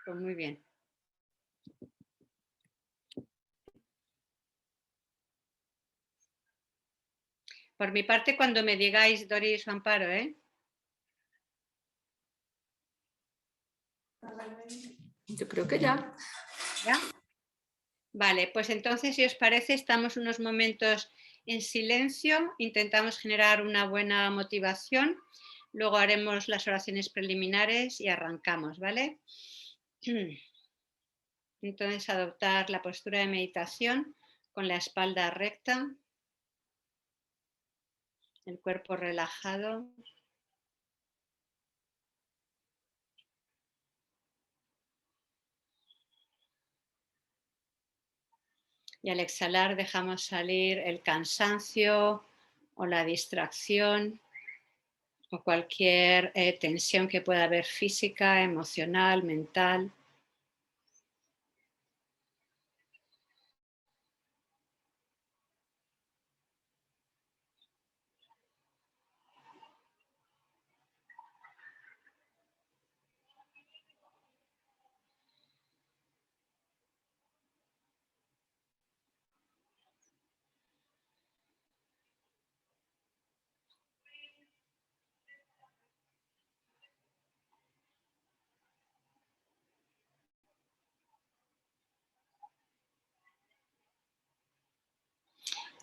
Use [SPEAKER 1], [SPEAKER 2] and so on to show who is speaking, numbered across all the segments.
[SPEAKER 1] Pues muy bien. Por mi parte, cuando me digáis, Doris o Amparo, ¿eh?
[SPEAKER 2] Yo creo que ya.
[SPEAKER 1] ¿Ya? Vale, pues entonces, si os parece, estamos unos momentos en silencio, intentamos generar una buena motivación, luego haremos las oraciones preliminares y arrancamos, ¿vale? Entonces, adoptar la postura de meditación con la espalda recta, el cuerpo relajado. Y al exhalar dejamos salir el cansancio o la distracción o cualquier tensión que pueda haber física, emocional, mental.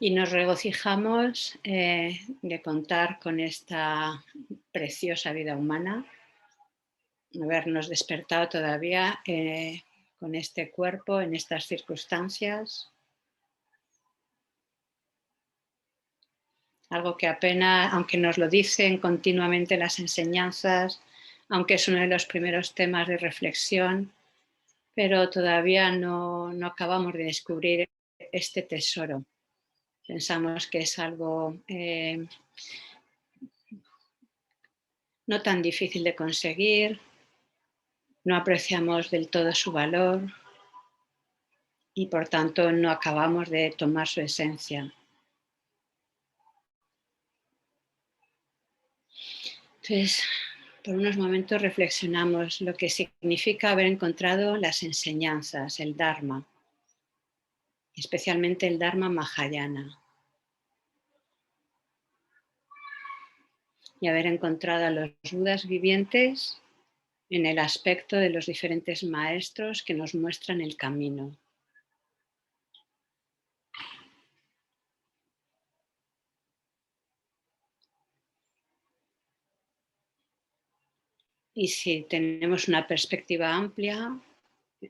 [SPEAKER 1] Y nos regocijamos de contar con esta preciosa vida humana, habernos despertado todavía con este cuerpo, en estas circunstancias. Algo que apenas, aunque nos lo dicen continuamente las enseñanzas, aunque es uno de los primeros temas de reflexión, pero todavía no acabamos de descubrir este tesoro. Pensamos que es algo no tan difícil de conseguir, no apreciamos del todo su valor y por tanto no acabamos de tomar su esencia. Entonces, por unos momentos reflexionamos lo que significa haber encontrado las enseñanzas, el Dharma, especialmente el Dharma Mahayana, y haber encontrado a los Budas vivientes en el aspecto de los diferentes maestros que nos muestran el camino. Y si tenemos una perspectiva amplia,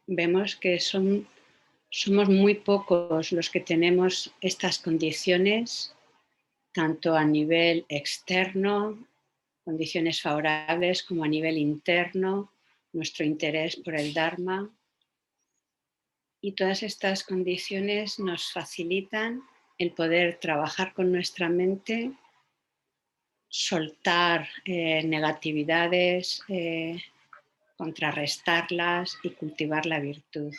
[SPEAKER 1] vemos que somos muy pocos los que tenemos estas condiciones, tanto a nivel externo, condiciones favorables, como a nivel interno, nuestro interés por el Dharma. Y todas estas condiciones nos facilitan el poder trabajar con nuestra mente, soltar negatividades, contrarrestarlas y cultivar la virtud.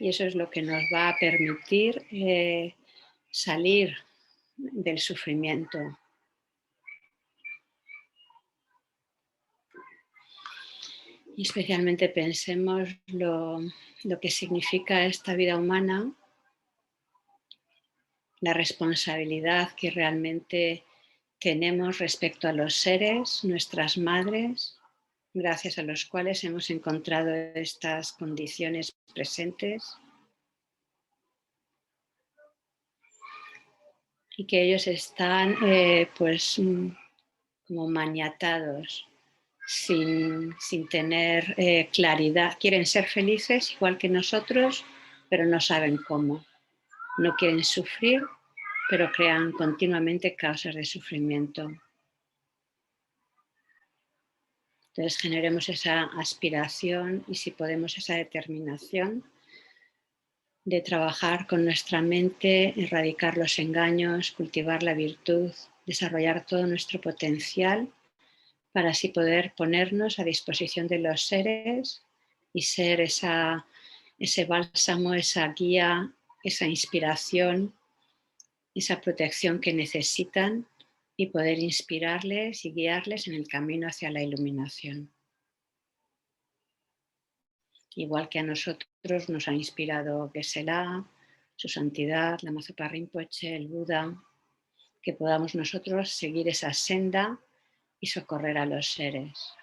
[SPEAKER 1] Y eso es lo que nos va a permitir salir del sufrimiento. Y especialmente pensemos lo que significa esta vida humana, la responsabilidad que realmente tenemos respecto a los seres, nuestras madres, gracias a los cuales hemos encontrado estas condiciones presentes, y que ellos están pues como maniatados, sin tener claridad. Quieren ser felices igual que nosotros, pero no saben cómo. No quieren sufrir, pero crean continuamente causas de sufrimiento. Entonces generemos esa aspiración y, si podemos, esa determinación de trabajar con nuestra mente, erradicar los engaños, cultivar la virtud, desarrollar todo nuestro potencial para así poder ponernos a disposición de los seres y ser ese bálsamo, esa guía, esa inspiración, esa protección que necesitan, y poder inspirarles y guiarles en el camino hacia la iluminación. igual que a nosotros nos ha inspirado Geshe-la, su santidad, la Lama Zopa Rinpoche, el Buda, que podamos nosotros seguir esa senda y socorrer a los seres.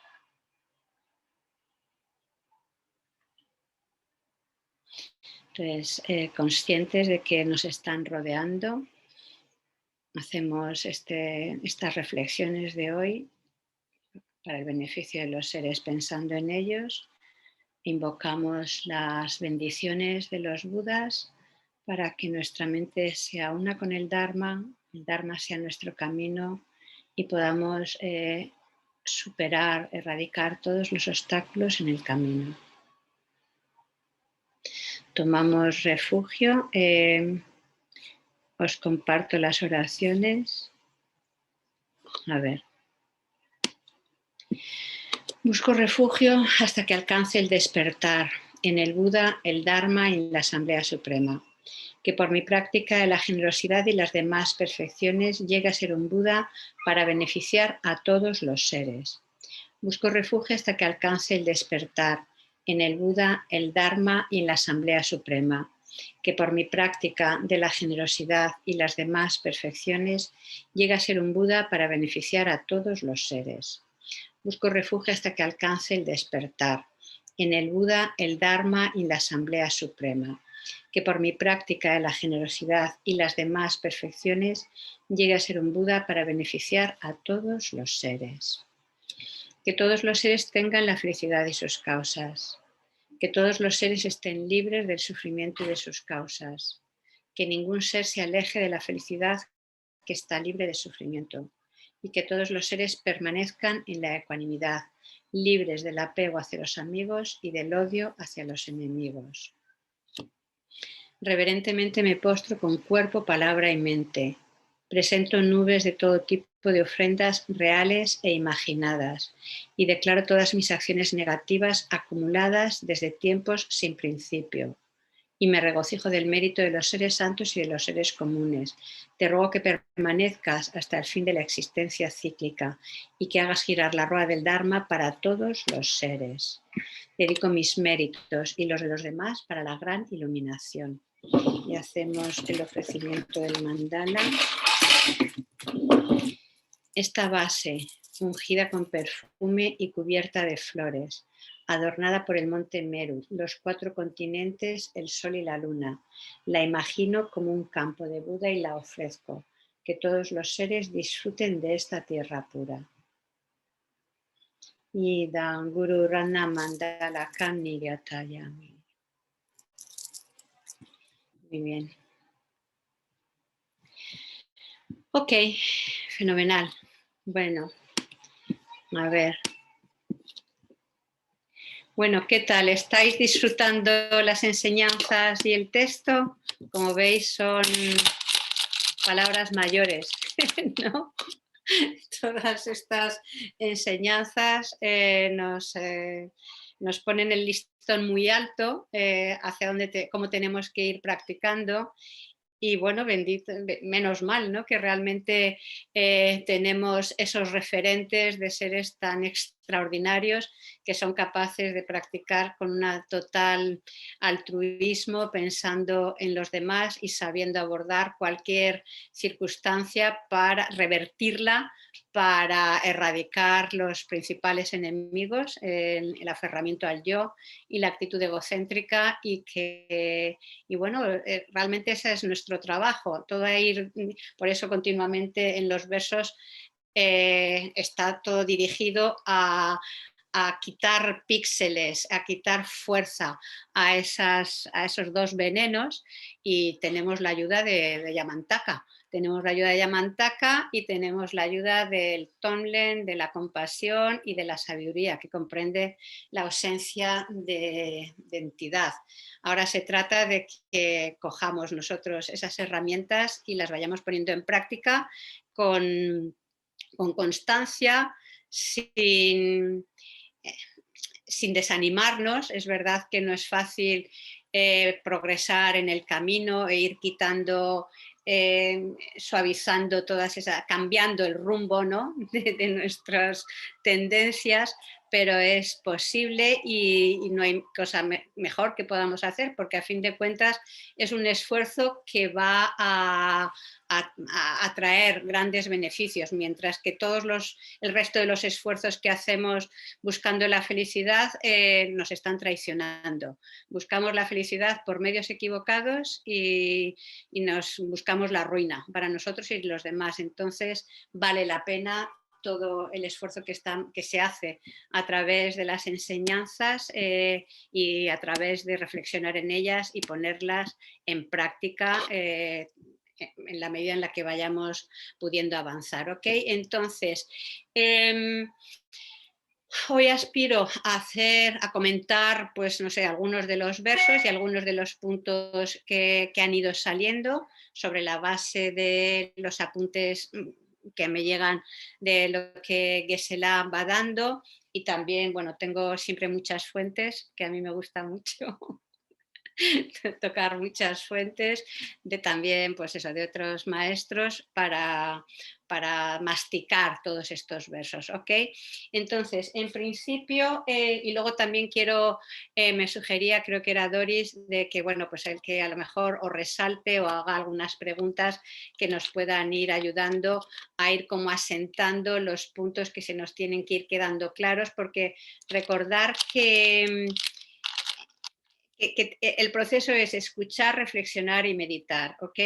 [SPEAKER 1] Entonces, conscientes de que nos están rodeando, hacemos estas reflexiones de hoy para el beneficio de los seres pensando en ellos. Invocamos las bendiciones de los Budas para que nuestra mente sea una con el Dharma sea nuestro camino y podamos superar, erradicar todos los obstáculos en el camino. Tomamos refugio, os comparto las oraciones. A ver. Busco refugio hasta que alcance el despertar en el Buda, el Dharma y la Asamblea Suprema. Que por mi práctica de la generosidad y las demás perfecciones llegue a ser un Buda para beneficiar a todos los seres. Busco refugio hasta que alcance el despertar en el Buda, el Dharma y en la Asamblea Suprema. Que por mi práctica de la generosidad y las demás perfecciones llegue a ser un Buda para beneficiar a todos los seres. Busco refugio hasta que alcance el despertar en el Buda, el Dharma y la Asamblea Suprema. Que por mi práctica de la generosidad y las demás perfecciones llegue a ser un Buda para beneficiar a todos los seres. Que todos los seres tengan la felicidad de sus causas. Que todos los seres estén libres del sufrimiento y de sus causas. Que ningún ser se aleje de la felicidad que está libre de sufrimiento. Y que todos los seres permanezcan en la ecuanimidad, libres del apego hacia los amigos y del odio hacia los enemigos. Reverentemente me postro con cuerpo, palabra y mente. Presento nubes de todo tipo de ofrendas reales e imaginadas y declaro todas mis acciones negativas acumuladas desde tiempos sin principio. Y me regocijo del mérito de los seres santos y de los seres comunes. Te ruego que permanezcas hasta el fin de la existencia cíclica y que hagas girar la rueda del Dharma para todos los seres. Dedico mis méritos y los de los demás para la gran iluminación. Y hacemos el ofrecimiento del mandala. Esta base, ungida con perfume y cubierta de flores, adornada por el monte Meru, los 4 continentes, el sol y la luna. La imagino como un campo de Buda y la ofrezco. Que todos los seres disfruten de esta tierra pura. Idam Guru Rana Mandala Kannigatayami. Muy bien. Ok, fenomenal. Bueno, a ver. Bueno, ¿qué tal? ¿Estáis disfrutando las enseñanzas y el texto? Como veis, son palabras mayores, ¿no? Todas estas enseñanzas nos ponen el listón muy alto hacia cómo tenemos que ir practicando. Y bueno, bendito, menos mal, ¿no? Que realmente tenemos esos referentes de seres tan extraordinarios que son capaces de practicar con un total altruismo, pensando en los demás y sabiendo abordar cualquier circunstancia para revertirla, para erradicar los principales enemigos, el aferramiento al yo y la actitud egocéntrica y bueno, realmente ese es nuestro trabajo, por eso continuamente en los versos está todo dirigido a quitar píxeles, a quitar fuerza a esos 2 venenos y tenemos la ayuda de Yamantaka. Tenemos la ayuda de Yamantaka y tenemos la ayuda del Tonglen, de la compasión y de la sabiduría, que comprende la ausencia de entidad. Ahora se trata de que cojamos nosotros esas herramientas y las vayamos poniendo en práctica con constancia, sin desanimarnos. Es verdad que no es fácil progresar en el camino e ir quitando, suavizando cambiando el rumbo, ¿no? de nuestras tendencias, pero es posible y no hay cosa mejor que podamos hacer, porque a fin de cuentas es un esfuerzo que va a traer grandes beneficios, mientras que el resto de los esfuerzos que hacemos buscando la felicidad nos están traicionando. Buscamos la felicidad por medios equivocados y nos buscamos la ruina para nosotros y los demás. Entonces vale la pena todo el esfuerzo que se hace a través de las enseñanzas y a través de reflexionar en ellas y ponerlas en práctica en la medida en la que vayamos pudiendo avanzar. ¿Ok? Entonces, hoy aspiro a comentar, pues no sé, algunos de los versos y algunos de los puntos que han ido saliendo sobre la base de los apuntes que me llegan de lo que Geshe-la va dando, y también, bueno, tengo siempre muchas fuentes, que a mí me gusta mucho tocar muchas fuentes de también, pues eso, de otros maestros para masticar todos estos versos, ¿ok? Entonces, en principio, y luego también me sugería, creo que era Doris, de que, bueno, pues el que a lo mejor o resalte o haga algunas preguntas que nos puedan ir ayudando a ir como asentando los puntos que se nos tienen que ir quedando claros, porque recordar que el proceso es escuchar, reflexionar y meditar, ¿ok?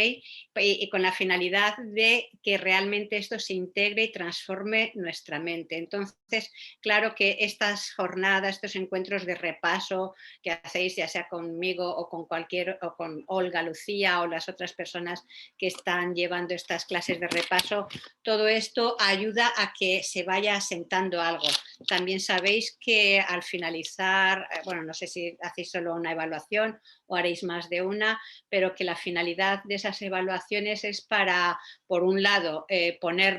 [SPEAKER 1] Y con la finalidad de que realmente esto se integre y transforme nuestra mente. Entonces, claro que estas jornadas, estos encuentros de repaso que hacéis, ya sea conmigo o con Olga, Lucía o las otras personas que están llevando estas clases de repaso, todo esto ayuda a que se vaya asentando algo. También sabéis que al finalizar, bueno, no sé si hacéis solo una evaluación o haréis más de una, pero que la finalidad de esas evaluaciones es para, por un lado, poner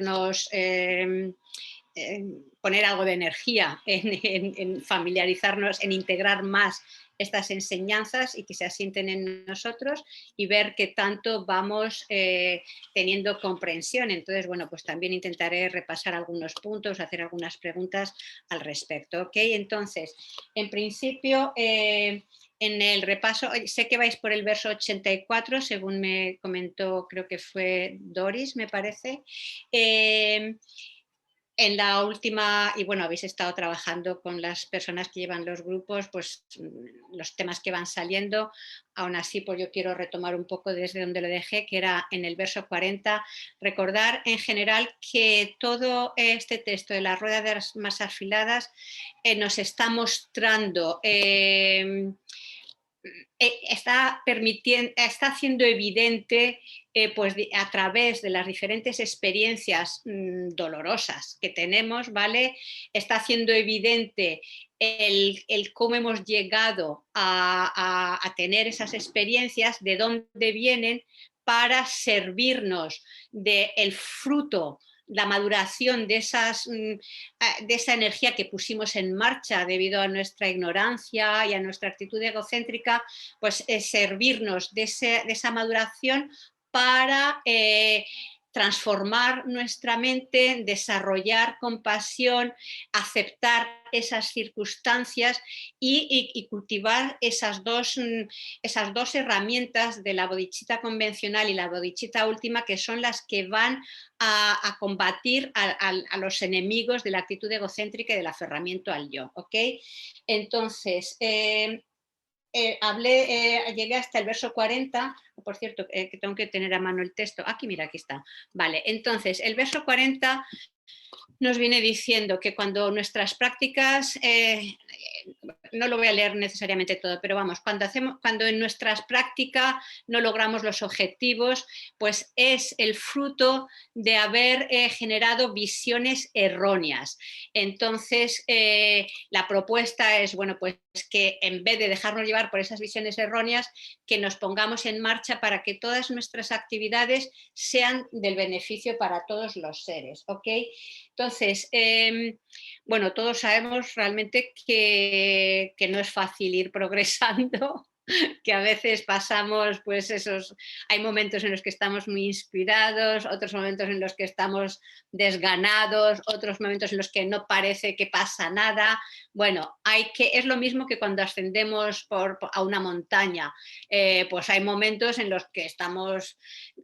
[SPEAKER 1] algo de energía en familiarizarnos, en integrar más estas enseñanzas y que se asienten en nosotros y ver qué tanto vamos teniendo comprensión. Entonces, bueno, pues también intentaré repasar algunos puntos, hacer algunas preguntas al respecto. ¿Ok? Entonces, en principio, en el repaso, sé que vais por el verso 84, según me comentó, creo que fue Doris, me parece. En la última, y bueno, habéis estado trabajando con las personas que llevan los grupos, pues los temas que van saliendo. Aún así, pues yo quiero retomar un poco desde donde lo dejé, que era en el verso 40. Recordar en general que todo este texto de la rueda de las más afiladas nos está mostrando está haciendo evidente pues a través de las diferentes experiencias dolorosas que tenemos, ¿vale? Está haciendo evidente el cómo hemos llegado a tener esas experiencias, de dónde vienen, para servirnos del fruto, la maduración de esa energía que pusimos en marcha debido a nuestra ignorancia y a nuestra actitud egocéntrica, pues servirnos de esa maduración para transformar nuestra mente, desarrollar compasión, aceptar esas circunstancias y cultivar esas dos herramientas de la bodhicitta convencional y la bodhicitta última, que son las que van a combatir a los enemigos de la actitud egocéntrica y del aferramiento al yo. ¿Ok? Entonces, llegué hasta el verso 40, por cierto, que tengo que tener a mano el texto. Aquí, mira, aquí está. Vale, entonces, el verso 40 nos viene diciendo que cuando nuestras prácticas, no lo voy a leer necesariamente todo, pero vamos, cuando en nuestras prácticas no logramos los objetivos, pues es el fruto de haber generado visiones erróneas. Entonces, la propuesta es, bueno, pues que en vez de dejarnos llevar por esas visiones erróneas, que nos pongamos en marcha para que todas nuestras actividades sean del beneficio para todos los seres, ¿ok? Entonces, bueno, todos sabemos realmente que no es fácil ir progresando que a veces pasamos, pues hay momentos en los que estamos muy inspirados, otros momentos en los que estamos desganados, otros momentos en los que no parece que pasa nada. Bueno, es lo mismo que cuando ascendemos a una montaña, pues hay momentos en los que estamos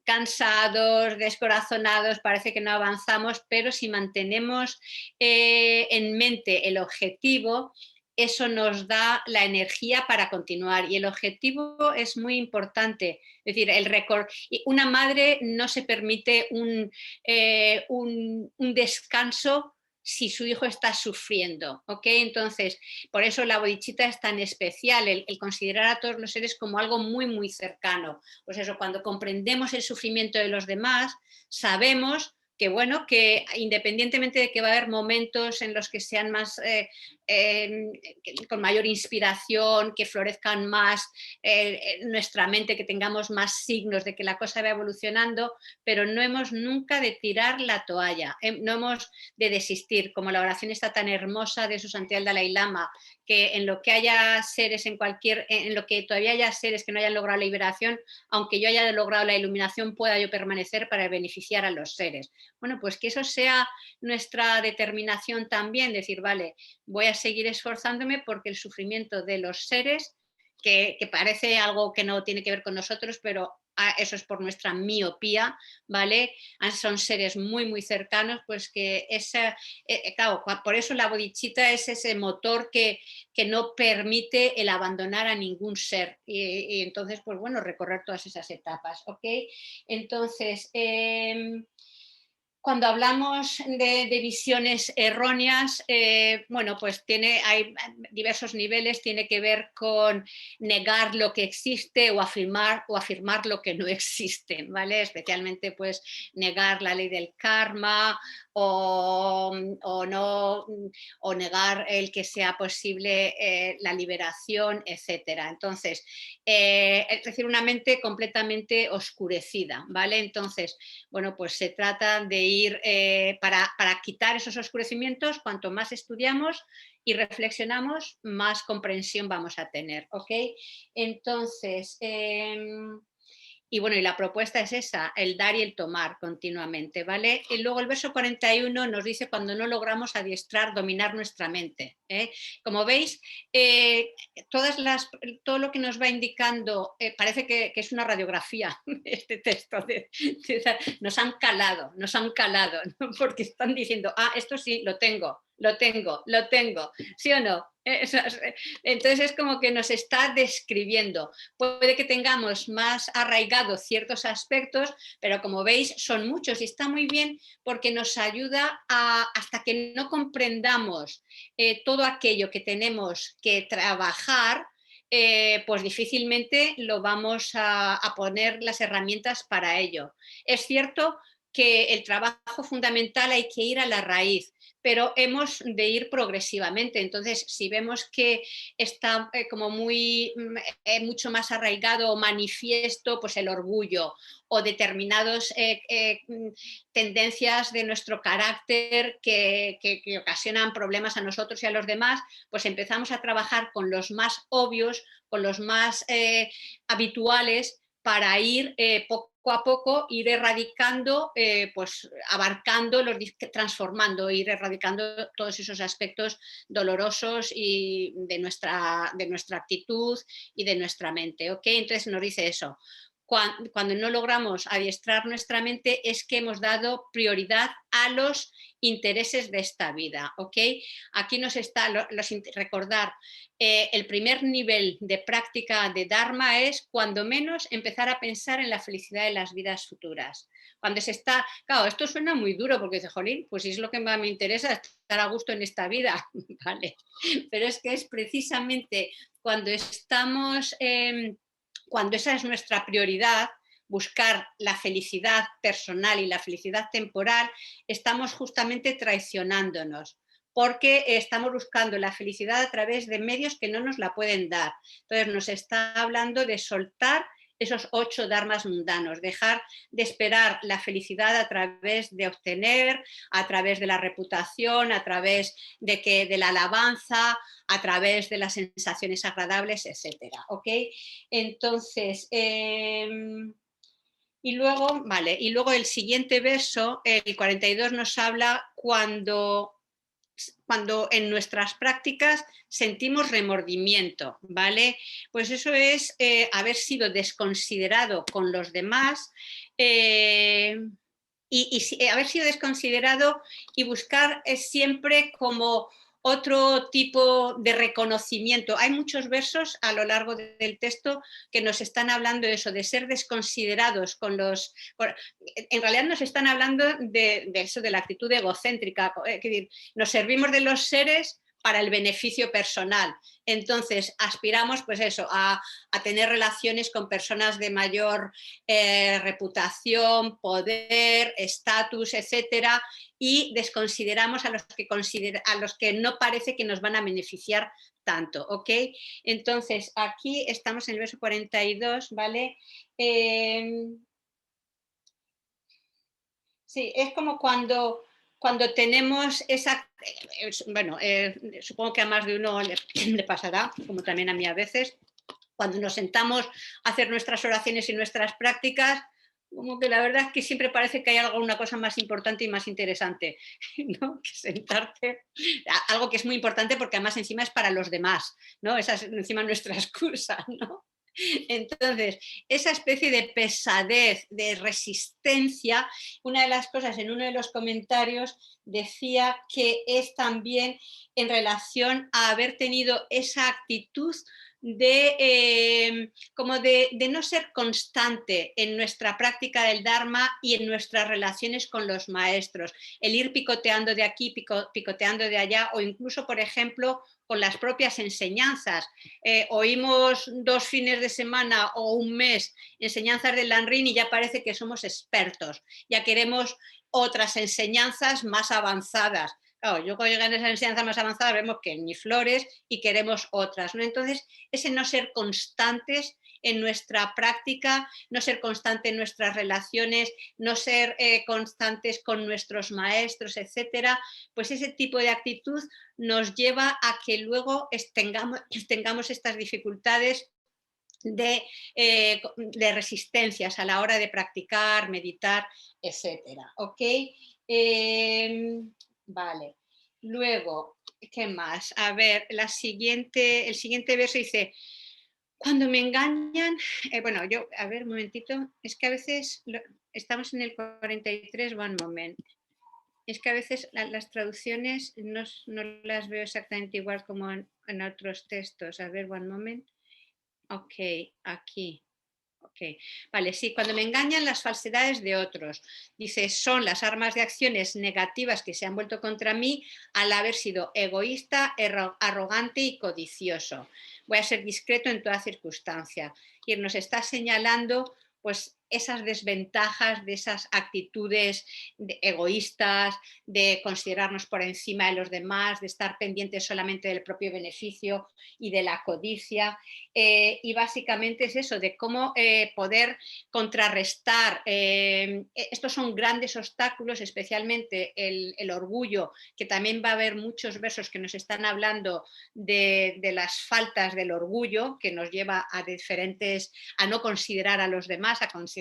[SPEAKER 1] cansados, descorazonados, parece que no avanzamos, pero si mantenemos en mente el objetivo, eso nos da la energía para continuar y el objetivo es muy importante. Es decir, una madre no se permite un descanso si su hijo está sufriendo, ¿ok? Entonces, por eso la bodichita es tan especial, el considerar a todos los seres como algo muy, muy cercano. Pues eso, cuando comprendemos el sufrimiento de los demás, sabemos que bueno, que independientemente de que va a haber momentos en los que sean más, con mayor inspiración, que florezcan más nuestra mente, que tengamos más signos de que la cosa va evolucionando, pero no hemos nunca de tirar la toalla, no hemos de desistir, como la oración está tan hermosa de su santidad el Dalai Lama, que en lo que haya seres en lo que todavía haya seres que no hayan logrado la liberación, aunque yo haya logrado la iluminación, pueda yo permanecer para beneficiar a los seres. Bueno, pues que eso sea nuestra determinación también, decir, vale, voy a seguir esforzándome porque el sufrimiento de los seres, que parece algo que no tiene que ver con nosotros, pero eso es por nuestra miopía, ¿vale? Son seres muy, muy cercanos, pues que claro, por eso la bodichita es ese motor que no permite el abandonar a ningún ser. Y entonces, pues bueno, recorrer todas esas etapas, ¿ok? Entonces, cuando hablamos de visiones erróneas, bueno, pues hay diversos niveles, tiene que ver con negar lo que existe o afirmar lo que no existe, ¿vale? Especialmente, pues, negar la ley del karma o negar el que sea posible la liberación, etcétera. Entonces, es decir, una mente completamente oscurecida, ¿vale? Entonces, bueno, pues se trata de ir para quitar esos oscurecimientos, cuanto más estudiamos y reflexionamos, más comprensión vamos a tener, ¿ok? Entonces, y bueno, y la propuesta es esa, el dar y el tomar continuamente, ¿vale? Y luego el verso 41 nos dice cuando no logramos adiestrar, dominar nuestra mente, ¿eh? Como veis, todo lo que nos va indicando, parece que es una radiografía este texto, nos han calado, ¿no? Porque están diciendo, esto sí, lo tengo, ¿sí o no? Entonces es como que nos está describiendo. Puede que tengamos más arraigados ciertos aspectos, pero como veis son muchos y está muy bien porque nos ayuda hasta que no comprendamos todo aquello que tenemos que trabajar, pues difícilmente lo vamos a poner las herramientas para ello. Es cierto que el trabajo fundamental hay que ir a la raíz, pero hemos de ir progresivamente. Entonces, si vemos que está como mucho más arraigado o manifiesto, pues el orgullo o determinadas tendencias de nuestro carácter que ocasionan problemas a nosotros y a los demás, pues empezamos a trabajar con los más obvios, con los más habituales, para ir poco a poco, ir erradicando, pues abarcando, transformando, ir erradicando todos esos aspectos dolorosos y de nuestra actitud y de nuestra mente, ¿ok? Entonces nos dice eso. Cuando no logramos adiestrar nuestra mente es que hemos dado prioridad a los intereses de esta vida, ¿ok? Aquí nos está recordar el primer nivel de práctica de Dharma es cuando menos empezar a pensar en la felicidad de las vidas futuras. Cuando claro, esto suena muy duro porque dice, jolín, pues si es lo que más me interesa, estar a gusto en esta vida, vale, pero es que es precisamente cuando cuando esa es nuestra prioridad, buscar la felicidad personal y la felicidad temporal, estamos justamente traicionándonos, porque estamos buscando la felicidad a través de medios que no nos la pueden dar. Entonces nos está hablando de soltar esos 8 dharmas mundanos, dejar de esperar la felicidad a través de obtener, a través de la reputación, a través de la alabanza, a través de las sensaciones agradables, etcétera, ¿ok? Entonces, y luego el siguiente verso, el 42, nos habla cuando en nuestras prácticas sentimos remordimiento, ¿vale? Pues eso es haber sido desconsiderado con los demás y haber sido desconsiderado y buscar siempre como otro tipo de reconocimiento. Hay muchos versos a lo largo del texto que nos están hablando de eso, de ser desconsiderados con los... En realidad nos están hablando de eso, de la actitud egocéntrica. Nos servimos de los seres para el beneficio personal. Entonces, aspiramos pues eso, a tener relaciones con personas de mayor reputación, poder, estatus, etcétera, y desconsideramos a los que no parece que nos van a beneficiar tanto, ¿ok? Entonces, aquí estamos en el verso 42, ¿vale? Sí, es como cuando tenemos esa... Bueno, supongo que a más de uno le pasará, como también a mí a veces, cuando nos sentamos a hacer nuestras oraciones y nuestras prácticas, como que la verdad es que siempre parece que hay alguna cosa más importante y más interesante, ¿no? Que sentarte. Algo que es muy importante porque además encima es para los demás, ¿no? Esa es encima nuestra excusa, ¿no? Entonces, esa especie de pesadez, de resistencia, una de las cosas en uno de los comentarios decía que es también en relación a haber tenido esa actitud como de no ser constante en nuestra práctica del Dharma y en nuestras relaciones con los maestros, el ir picoteando de aquí, picoteando de allá, o incluso, por ejemplo, con las propias enseñanzas. Oímos 2 fines de semana o un mes enseñanzas del Lanrin y ya parece que somos expertos, ya queremos otras enseñanzas más avanzadas. Claro, yo cuando llegan a esas enseñanzas más avanzadas vemos que ni flores y queremos otras, ¿no? Entonces, ese no ser constantes en nuestra práctica, no ser constante en nuestras relaciones, no ser constantes con nuestros maestros, etcétera, pues ese tipo de actitud nos lleva a que luego tengamos estas dificultades de resistencias a la hora de practicar, meditar, etcétera. ¿Ok? Vale. Luego, ¿qué más? A ver, el siguiente verso dice, cuando me engañan, bueno, a ver, un momentito, es que a veces estamos en el 43, one moment. Es que a veces las traducciones no las veo exactamente igual como en otros textos. A ver, one moment. Ok, aquí. Ok, vale, sí, cuando me engañan las falsedades de otros. Dice, son las armas de acciones negativas que se han vuelto contra mí al haber sido egoísta, arrogante y codicioso. Voy a ser discreto en toda circunstancia. Y nos está señalando pues esas desventajas de esas actitudes egoístas, de considerarnos por encima de los demás, de estar pendientes solamente del propio beneficio y de la codicia. Y básicamente es eso, de cómo poder contrarrestar. Estos son grandes obstáculos, especialmente el orgullo, que también va a haber muchos versos que nos están hablando de las faltas del orgullo, que nos lleva a no considerar a los demás, a considerarnos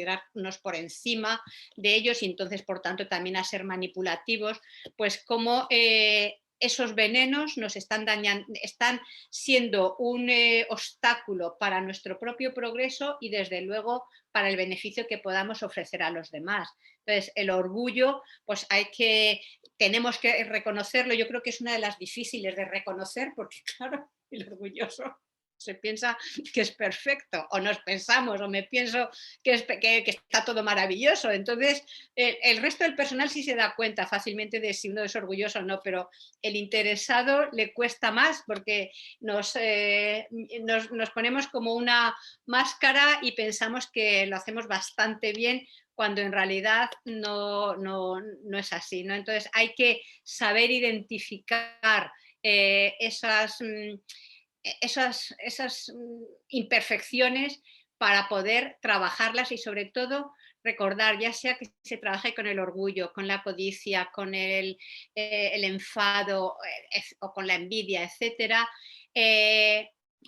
[SPEAKER 1] por encima de ellos y entonces, por tanto, también a ser manipulativos, pues como esos venenos nos están siendo un obstáculo para nuestro propio progreso y desde luego para el beneficio que podamos ofrecer a los demás. Entonces, el orgullo, pues tenemos que reconocerlo. Yo creo que es una de las difíciles de reconocer porque, claro, el orgulloso se piensa que es perfecto, o nos pensamos, o me pienso que está todo maravilloso. Entonces, el resto del personal sí se da cuenta fácilmente de si uno es orgulloso o no, pero el interesado le cuesta más porque nos ponemos como una máscara y pensamos que lo hacemos bastante bien cuando en realidad no es así, ¿no? Entonces hay que saber identificar esas imperfecciones para poder trabajarlas y sobre todo recordar, ya sea que se trabaje con el orgullo, con la codicia, con el enfado o con la envidia, etcétera,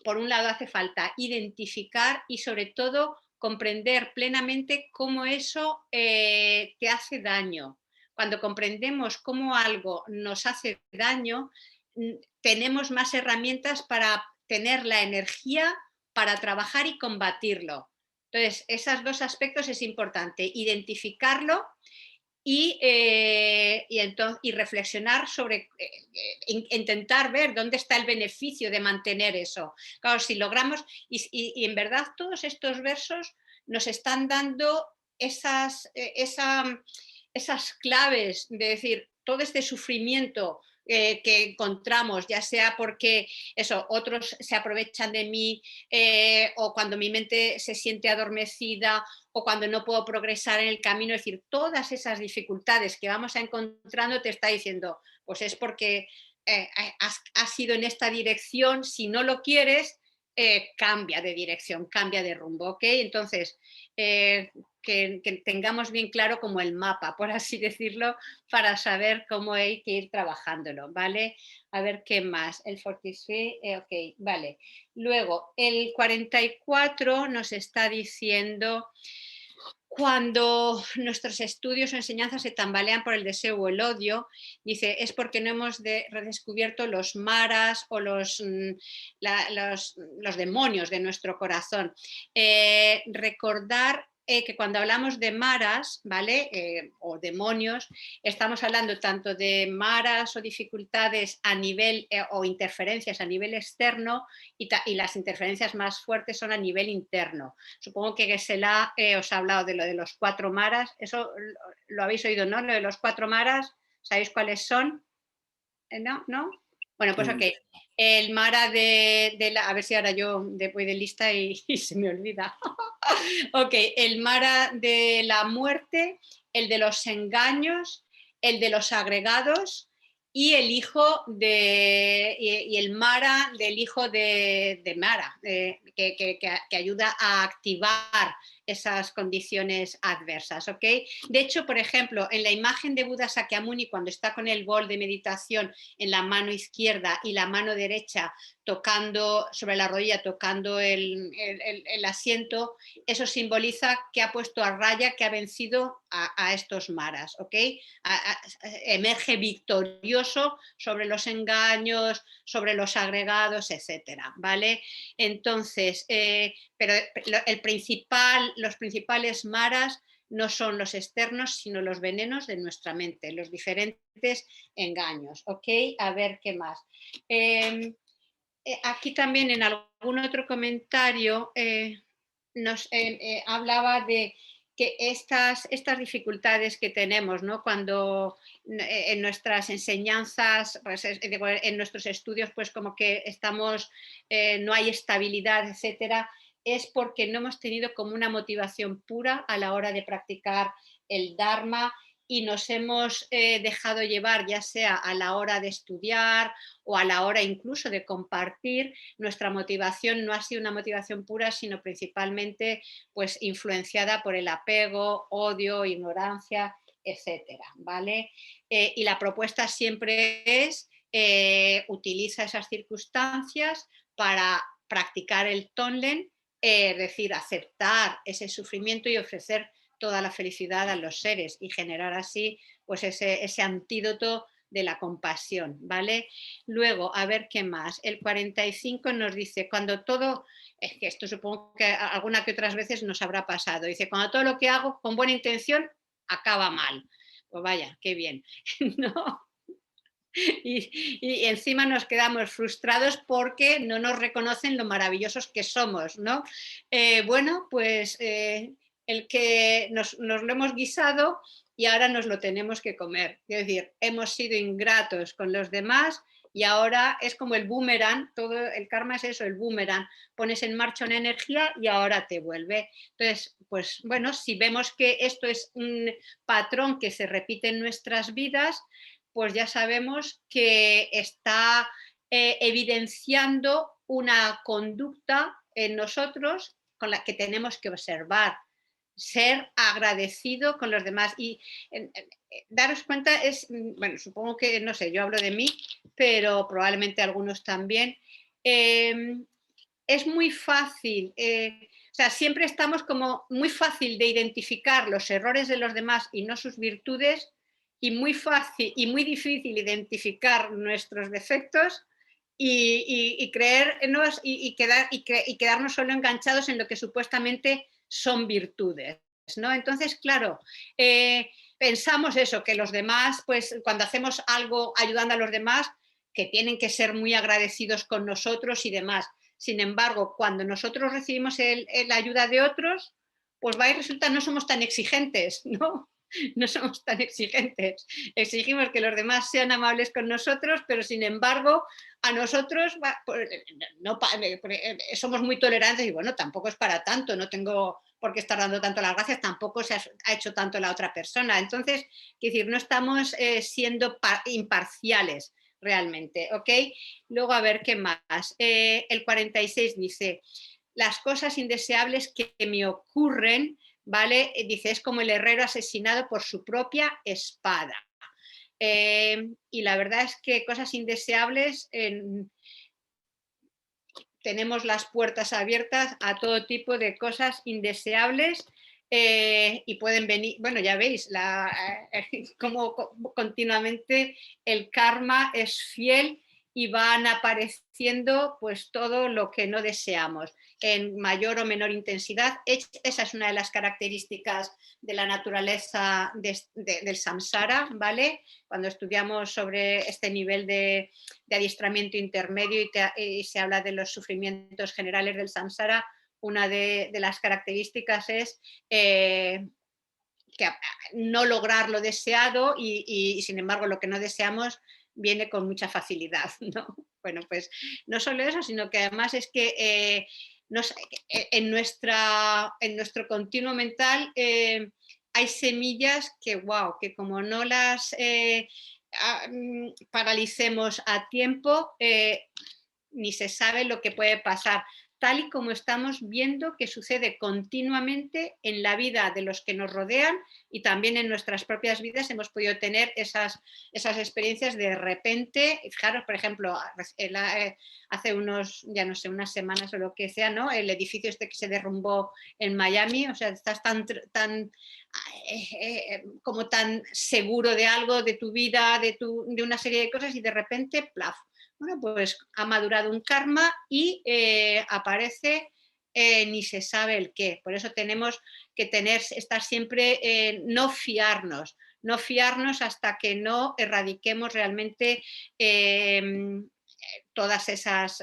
[SPEAKER 1] por un lado hace falta identificar y sobre todo comprender plenamente cómo eso te hace daño. Cuando comprendemos cómo algo nos hace daño, tenemos más herramientas para tener la energía para trabajar y combatirlo. Entonces, esos dos aspectos es importante, identificarlo y reflexionar sobre, intentar ver dónde está el beneficio de mantener eso. Claro, si logramos, y en verdad todos estos versos nos están dando esas claves de decir, todo este sufrimiento que encontramos, ya sea porque eso, otros se aprovechan de mí o cuando mi mente se siente adormecida o cuando no puedo progresar en el camino, es decir, todas esas dificultades que vamos encontrando te está diciendo, pues es porque has ido en esta dirección, si no lo quieres, cambia de dirección, cambia de rumbo, ¿ok? Entonces, que tengamos bien claro como el mapa, por así decirlo, para saber cómo hay que ir trabajándolo, ¿vale? A ver qué más. El 43, ok, vale. Luego, el 44 nos está diciendo cuando nuestros estudios o enseñanzas se tambalean por el deseo o el odio, dice, es porque no hemos redescubierto los maras o los demonios de nuestro corazón. Recordar que cuando hablamos de maras, ¿vale? O demonios, estamos hablando tanto de maras o dificultades a nivel o interferencias a nivel externo y las interferencias más fuertes son a nivel interno. Supongo que Geshe-la os ha hablado de lo de los 4 maras, eso lo habéis oído, ¿no? Lo de los 4 maras, ¿sabéis cuáles son? ¿No? ¿No? Bueno, pues ok. El mara a ver si ahora yo voy de lista y se me olvida. Ok, el mara de la muerte, el de los engaños, el de los agregados y el hijo y el mara del hijo de Mara, que ayuda a activar esas condiciones adversas, ¿ok? De hecho, por ejemplo, en la imagen de Buda Sakyamuni, cuando está con el bol de meditación en la mano izquierda y la mano derecha tocando sobre la rodilla, tocando el asiento, eso simboliza que ha puesto a raya, que ha vencido a estos maras, ¿ok? Emerge victorioso sobre los engaños, sobre los agregados, etcétera, ¿vale? Entonces, pero los principales maras no son los externos, sino los venenos de nuestra mente, los diferentes engaños, ¿ok? A ver qué más. Aquí también en algún otro comentario nos hablaba de que estas dificultades que tenemos, ¿no? Cuando en nuestras enseñanzas, pues, en nuestros estudios, pues como que estamos, no hay estabilidad, etcétera, es porque no hemos tenido como una motivación pura a la hora de practicar el Dharma y nos hemos dejado llevar, ya sea a la hora de estudiar o a la hora incluso de compartir. Nuestra motivación no ha sido una motivación pura, sino principalmente pues influenciada por el apego, odio, ignorancia, etcétera, ¿vale? Y la propuesta siempre es utiliza esas circunstancias para practicar el Tonlen, es decir, aceptar ese sufrimiento y ofrecer toda la felicidad a los seres y generar así pues ese antídoto de la compasión, ¿vale? Luego, a ver qué más. El 45 nos dice, cuando todo, es que esto supongo que alguna que otras veces nos habrá pasado, dice, cuando todo lo que hago con buena intención acaba mal. Pues vaya, qué bien, ¿no? Y encima nos quedamos frustrados porque no nos reconocen lo maravillosos que somos, ¿no? Bueno, pues el que nos lo hemos guisado y ahora nos lo tenemos que comer. Es decir, hemos sido ingratos con los demás y ahora es como el boomerang, todo el karma es eso, el boomerang. Pones en marcha una energía y ahora te vuelve. Entonces, pues bueno, si vemos que esto es un patrón que se repite en nuestras vidas, pues ya sabemos que está evidenciando una conducta en nosotros con la que tenemos que observar, ser agradecido con los demás y daros cuenta es, bueno, supongo que, no sé, yo hablo de mí, pero probablemente algunos también, es muy fácil, o sea, siempre estamos como muy fácil de identificar los errores de los demás y no sus virtudes, y muy fácil y muy difícil identificar nuestros defectos y creernos y quedarnos solo enganchados en lo que supuestamente son virtudes, ¿no? Entonces, claro, pensamos eso, que los demás, pues cuando hacemos algo ayudando a los demás, que tienen que ser muy agradecidos con nosotros y demás. Sin embargo, cuando nosotros recibimos la ayuda de otros, pues va y resulta no somos tan exigentes, ¿no? No somos tan exigentes. Exigimos que los demás sean amables con nosotros, pero sin embargo, a nosotros no, somos muy tolerantes y bueno, tampoco es para tanto, no tengo por qué estar dando tanto las gracias, tampoco se ha hecho tanto la otra persona. Entonces, quiero decir, no estamos siendo imparciales realmente, ¿ok? Luego, a ver qué más. El 46 dice, las cosas indeseables que me ocurren, ¿vale? Dice, es como el herrero asesinado por su propia espada. Y la verdad es que cosas indeseables, tenemos las puertas abiertas a todo tipo de cosas indeseables y pueden venir, bueno, ya veis, como continuamente el karma es fiel y van apareciendo pues todo lo que no deseamos en mayor o menor intensidad. Esa es una de las características de la naturaleza del samsara, ¿vale? Cuando estudiamos sobre este nivel de adiestramiento intermedio y se habla de los sufrimientos generales del samsara, una de las características es que no lograr lo deseado y sin embargo lo que no deseamos viene con mucha facilidad, ¿no? Bueno, pues no solo eso, sino que además es que en nuestro continuo mental hay semillas que, wow, que como no las paralicemos a tiempo, ni se sabe lo que puede pasar, tal y como estamos viendo que sucede continuamente en la vida de los que nos rodean y también en nuestras propias vidas hemos podido tener esas experiencias de repente. Fijaros, por ejemplo, hace ya no sé, unas semanas o lo que sea, ¿no? El edificio este que se derrumbó en Miami, o sea, estás como tan seguro de algo, de tu vida, de una serie de cosas y de repente, plaf. Bueno, pues ha madurado un karma y aparece ni se sabe el qué. Por eso tenemos que estar siempre, no fiarnos hasta que no erradiquemos realmente todas esas,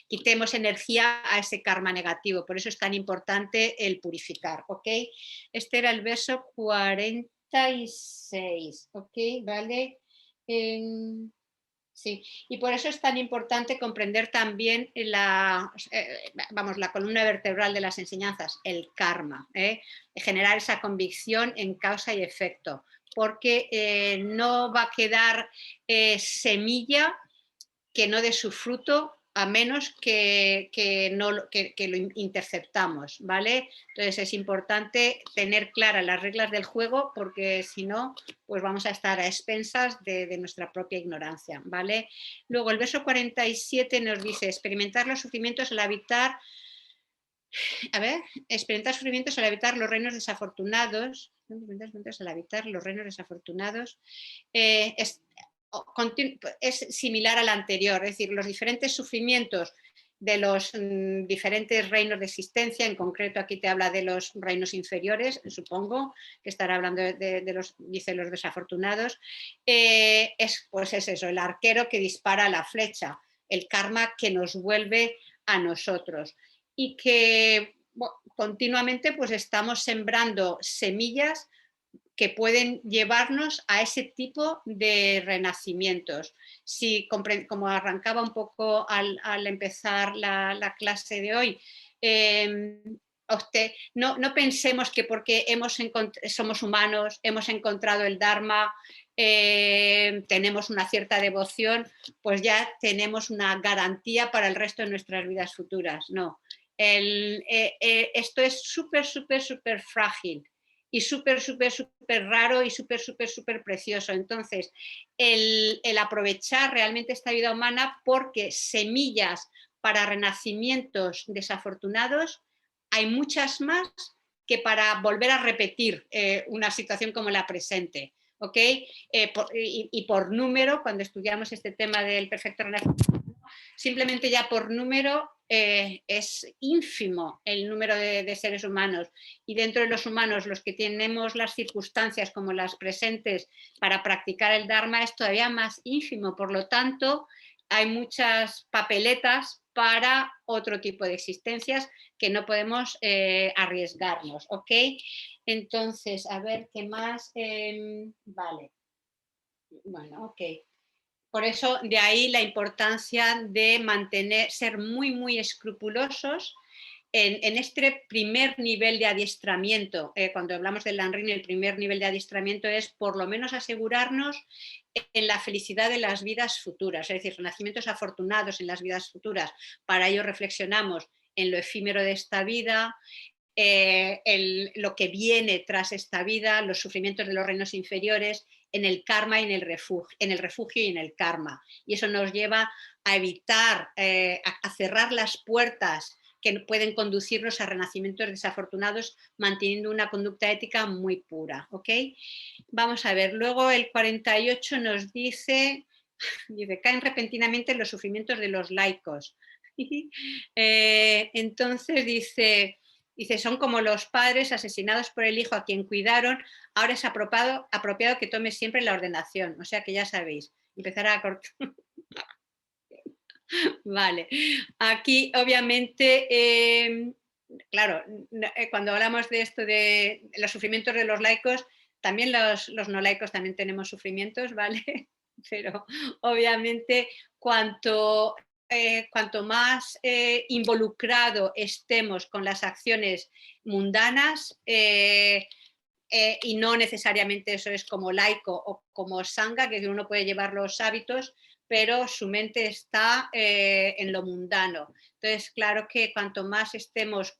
[SPEAKER 1] quitemos energía a ese karma negativo. Por eso es tan importante el purificar, ¿ok? Este era el verso 46, ¿ok? ¿Vale? Sí, y por eso es tan importante comprender también la columna vertebral de las enseñanzas, el karma, generar esa convicción en causa y efecto, porque no va a quedar semilla que no dé su fruto a menos que lo interceptamos, ¿vale? Entonces es importante tener claras las reglas del juego porque si no, pues vamos a estar a expensas de nuestra propia ignorancia, ¿vale? Luego el verso 47 nos dice, experimentar los sufrimientos al habitar los reinos desafortunados, al habitar los reinos desafortunados, es similar al anterior, es decir, los diferentes sufrimientos de los diferentes reinos de existencia, en concreto aquí te habla de los reinos inferiores, supongo que estará hablando dice los desafortunados, pues es eso, el arquero que dispara la flecha, el karma que nos vuelve a nosotros y que continuamente pues estamos sembrando semillas que pueden llevarnos a ese tipo de renacimientos. Si, como arrancaba un poco al empezar la clase de hoy, no pensemos que porque somos humanos, hemos encontrado el Dharma, tenemos una cierta devoción, pues ya tenemos una garantía para el resto de nuestras vidas futuras. No, Esto es súper, súper, súper frágil y súper, súper, súper raro y súper, súper, súper precioso. Entonces, el aprovechar realmente esta vida humana, porque semillas para renacimientos desafortunados hay muchas más que para volver a repetir una situación como la presente. ¿Ok? Y por número, cuando estudiamos este tema del perfecto renacimiento, simplemente ya por número es ínfimo el número de seres humanos, y dentro de los humanos los que tenemos las circunstancias como las presentes para practicar el Dharma es todavía más ínfimo. Por lo tanto, hay muchas papeletas para otro tipo de existencias que no podemos arriesgarnos, ¿ok? Entonces, a ver qué más. Vale. Bueno, ok. Por eso, de ahí la importancia de ser muy, muy escrupulosos en este primer nivel de adiestramiento. Cuando hablamos del Lanrin, el primer nivel de adiestramiento es por lo menos asegurarnos en la felicidad de las vidas futuras, es decir, renacimientos afortunados en las vidas futuras. Para ello reflexionamos en lo efímero de esta vida, lo que viene tras esta vida, los sufrimientos de los reinos inferiores, en el karma y en el refugio y en el karma. Y eso nos lleva a evitar, a cerrar las puertas que pueden conducirnos a renacimientos desafortunados, manteniendo una conducta ética muy pura. ¿Ok? Vamos a ver, luego el 48 nos dice, caen repentinamente los sufrimientos de los laicos. Entonces dice, son como los padres asesinados por el hijo a quien cuidaron, ahora es apropiado que tome siempre la ordenación. O sea que ya sabéis, empezar a cortar. Vale, aquí obviamente, claro, cuando hablamos de esto de los sufrimientos de los laicos, también los no laicos también tenemos sufrimientos, ¿vale? Pero obviamente cuanto más involucrado estemos con las acciones mundanas, y no necesariamente eso es como laico o como sangha, que uno puede llevar los hábitos, pero su mente está en lo mundano. Entonces, claro que cuanto más estemos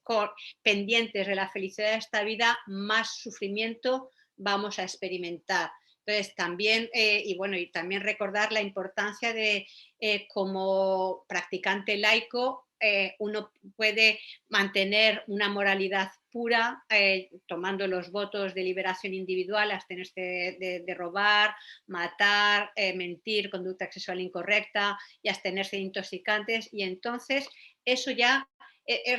[SPEAKER 1] pendientes de la felicidad de esta vida, más sufrimiento vamos a experimentar. Entonces, también, y también recordar la importancia de, como practicante laico, uno puede mantener una moralidad pura, tomando los votos de liberación individual, abstenerse de robar, matar, mentir, conducta sexual incorrecta y abstenerse de intoxicantes. Y entonces eso ya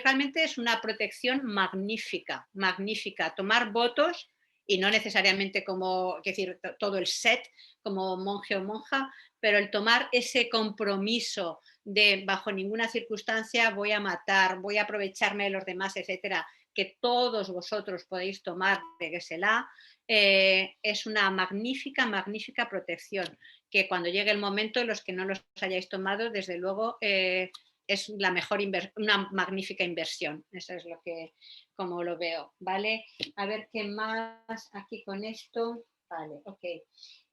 [SPEAKER 1] realmente es una protección magnífica, magnífica. Tomar votos, y no necesariamente como, es decir, todo el set como monje o monja, pero el tomar ese compromiso de bajo ninguna circunstancia voy a matar, voy a aprovecharme de los demás, etcétera, que todos vosotros podéis tomar de Geshe-la, es una magnífica, magnífica protección, que cuando llegue el momento, los que no los hayáis tomado, desde luego, es la mejor una magnífica inversión. Eso es lo que, como lo veo, ¿vale? A ver qué más aquí con esto. Vale, ok.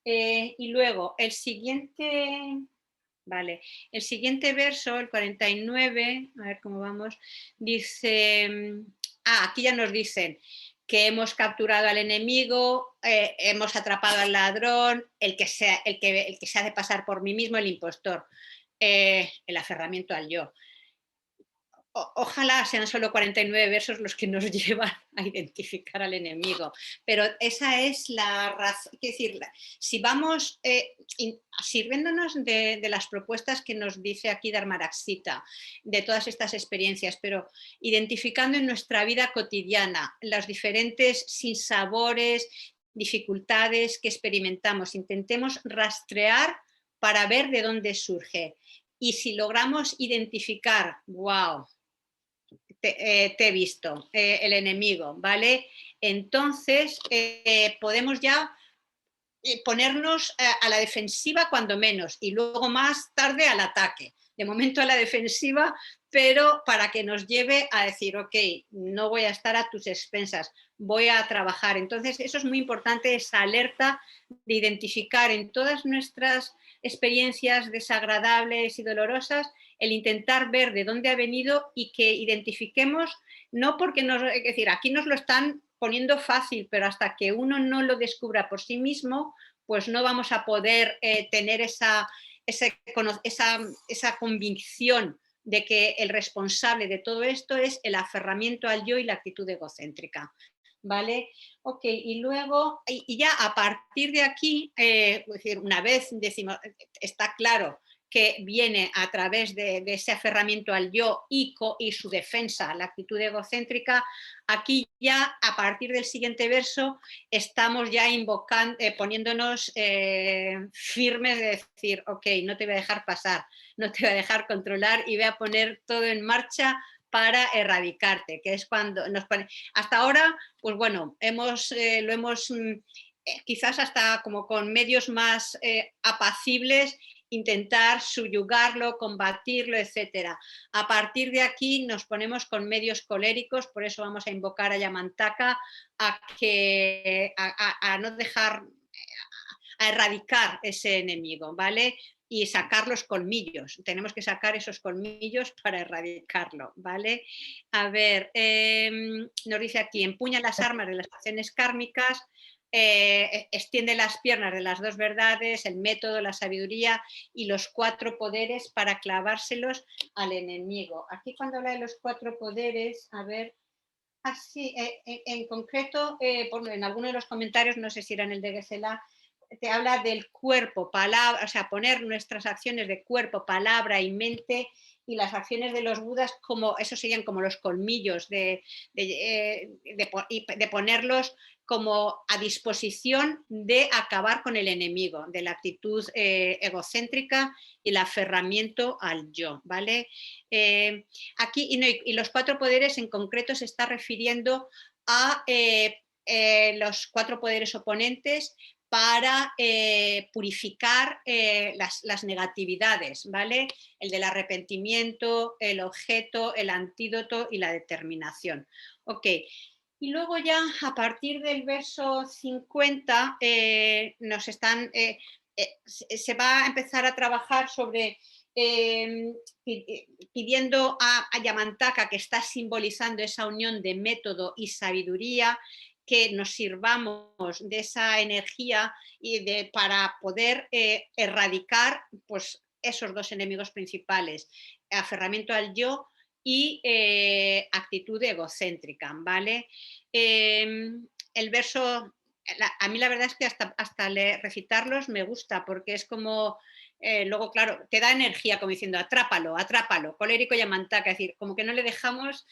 [SPEAKER 1] Y luego, el siguiente... Vale, el siguiente verso, el 49, a ver cómo vamos, dice, aquí ya nos dicen que hemos capturado al enemigo, hemos atrapado al ladrón, el que se ha de pasar por mí mismo, el impostor, el aferramiento al yo. Ojalá sean solo 49 versos los que nos llevan a identificar al enemigo, pero esa es la razón. Es decir, si vamos sirviéndonos de las propuestas que nos dice aquí Dharmaraksita, de todas estas experiencias, pero identificando en nuestra vida cotidiana los diferentes sinsabores, dificultades que experimentamos, intentemos rastrear para ver de dónde surge. Y si logramos identificar, wow, te he visto, el enemigo, ¿vale? Entonces podemos ya ponernos a la defensiva cuando menos y luego más tarde al ataque. De momento a la defensiva, pero para que nos lleve a decir, ok, no voy a estar a tus expensas, voy a trabajar. Entonces eso es muy importante, esa alerta de identificar en todas nuestras experiencias desagradables y dolorosas, el intentar ver de dónde ha venido y que identifiquemos, no porque es decir, aquí nos lo están poniendo fácil, pero hasta que uno no lo descubra por sí mismo, pues no vamos a poder tener esa convicción de que el responsable de todo esto es el aferramiento al yo y la actitud egocéntrica. ¿Vale? Ok, y luego, y ya a partir de aquí, es decir, una vez decimos, está claro que viene a través de ese aferramiento al yo y su defensa, la actitud egocéntrica, aquí ya a partir del siguiente verso estamos ya invocando, poniéndonos firmes de decir, ok, no te voy a dejar pasar, no te voy a dejar controlar y voy a poner todo en marcha para erradicarte, que es cuando nos pone... Hasta ahora, pues bueno, lo hemos quizás hasta como con medios más apacibles, intentar subyugarlo, combatirlo, etcétera. A partir de aquí nos ponemos con medios coléricos, por eso vamos a invocar a Yamantaka a no dejar, a erradicar ese enemigo, ¿vale? Y sacar los colmillos. Tenemos que sacar esos colmillos para erradicarlo, ¿vale? A ver, nos dice aquí, empuña las armas de las acciones kármicas, extiende las piernas de las dos verdades, el método, la sabiduría y los 4 poderes para clavárselos al enemigo. Aquí cuando habla de los 4 poderes, a ver, así, en concreto, en alguno de los comentarios, no sé si era en el de Gesela, te habla del cuerpo, palabra, o sea, poner nuestras acciones de cuerpo, palabra y mente, y las acciones de los budas, como esos serían como los colmillos, de ponerlos como a disposición de acabar con el enemigo, de la actitud egocéntrica y el aferramiento al yo, ¿vale? Aquí, y los 4 poderes en concreto se está refiriendo a los 4 poderes oponentes para purificar las negatividades, ¿vale? El del arrepentimiento, el objeto, el antídoto y la determinación. Ok, y luego ya a partir del verso 50 se va a empezar a trabajar sobre pidiendo a Yamantaka, que está simbolizando esa unión de método y sabiduría, que nos sirvamos de esa energía para poder erradicar pues, esos 2 enemigos principales, aferramiento al yo y actitud egocéntrica, ¿vale? El verso, a mí la verdad es que hasta recitarlos me gusta, porque es como... luego, claro, te da energía como diciendo atrápalo, atrápalo, colérico Yamantaka, es decir, como que no le dejamos,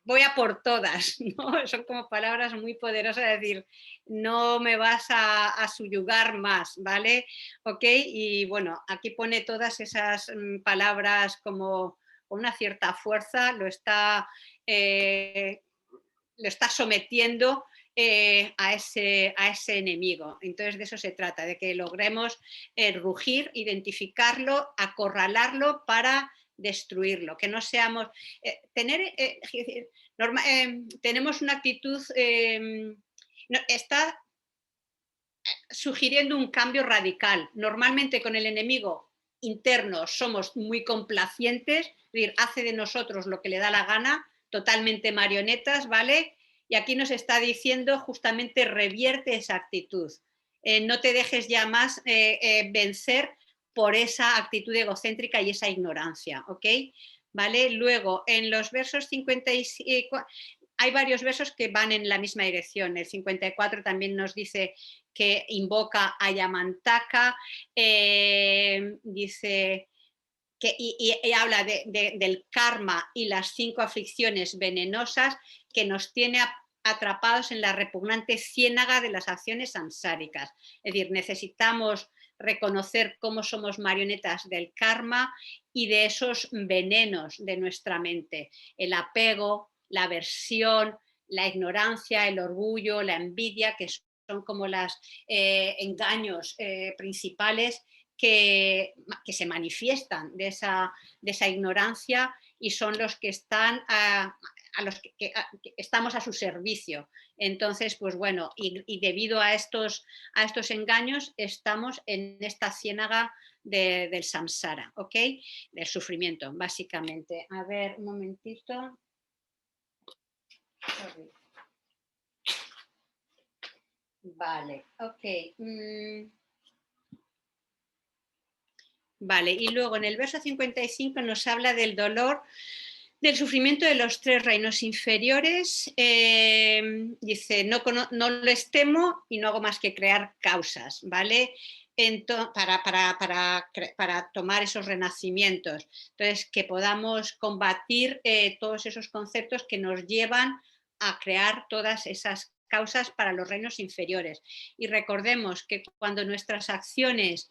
[SPEAKER 1] voy a por todas, ¿no? Son como palabras muy poderosas, es decir, no me vas a subyugar más, ¿vale? Ok, y bueno, aquí pone todas esas palabras como con una cierta fuerza, lo está sometiendo a ese enemigo. Entonces de eso se trata, de que logremos rugir, identificarlo, acorralarlo para destruirlo, que no seamos... tenemos una actitud... está sugiriendo un cambio radical. Normalmente con el enemigo interno somos muy complacientes, es decir, hace de nosotros lo que le da la gana, totalmente marionetas, ¿vale? Y aquí nos está diciendo justamente revierte esa actitud. No te dejes ya más vencer por esa actitud egocéntrica y esa ignorancia, ¿ok? ¿Vale? Luego, en los versos 54, hay varios versos que van en la misma dirección. El 54 también nos dice que invoca a Yamantaka, dice que y habla del karma y las 5 aflicciones venenosas que nos tiene atrapados en la repugnante ciénaga de las acciones samsáricas. Es decir, necesitamos reconocer cómo somos marionetas del karma y de esos venenos de nuestra mente, el apego, la aversión, la ignorancia, el orgullo, la envidia, que son como los engaños principales que se manifiestan de esa ignorancia y son los que están que estamos a su servicio. Entonces, pues bueno, y debido a estos engaños estamos en esta ciénaga del samsara, ¿ok? Del sufrimiento, básicamente. A ver, un momentito. Sorry. Vale, ok. Vale, y luego en el verso 55 nos habla del dolor, del sufrimiento de los tres reinos inferiores. Dice, no les temo y no hago más que crear causas, ¿vale? Para tomar esos renacimientos. Entonces, que podamos combatir todos esos conceptos que nos llevan a crear todas esas causas para los reinos inferiores. Y recordemos que cuando nuestras acciones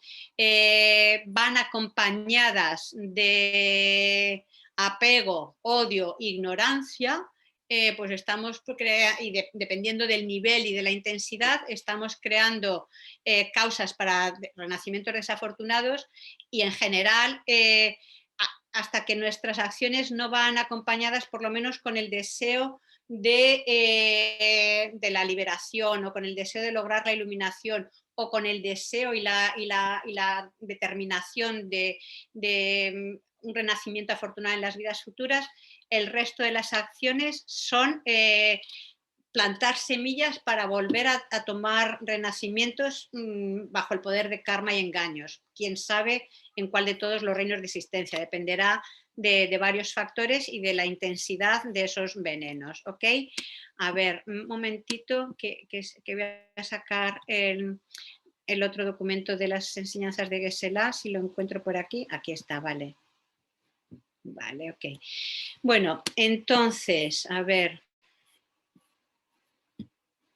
[SPEAKER 1] van acompañadas de apego, odio, ignorancia, pues estamos, dependiendo del nivel y de la intensidad, estamos creando causas para renacimientos desafortunados y en general hasta que nuestras acciones no van acompañadas por lo menos con el deseo de la liberación o con el deseo de lograr la iluminación o con el deseo y la determinación de un renacimiento afortunado en las vidas futuras, el resto de las acciones son plantar semillas para volver a tomar renacimientos bajo el poder de karma y engaños. Quién sabe en cuál de todos los reinos de existencia, dependerá de varios factores y de la intensidad de esos venenos, ¿ok? A ver, un momentito que voy a sacar el otro documento de las enseñanzas de Geshe-la, si lo encuentro por aquí. Aquí está, vale. Vale, ok. Bueno, entonces, a ver.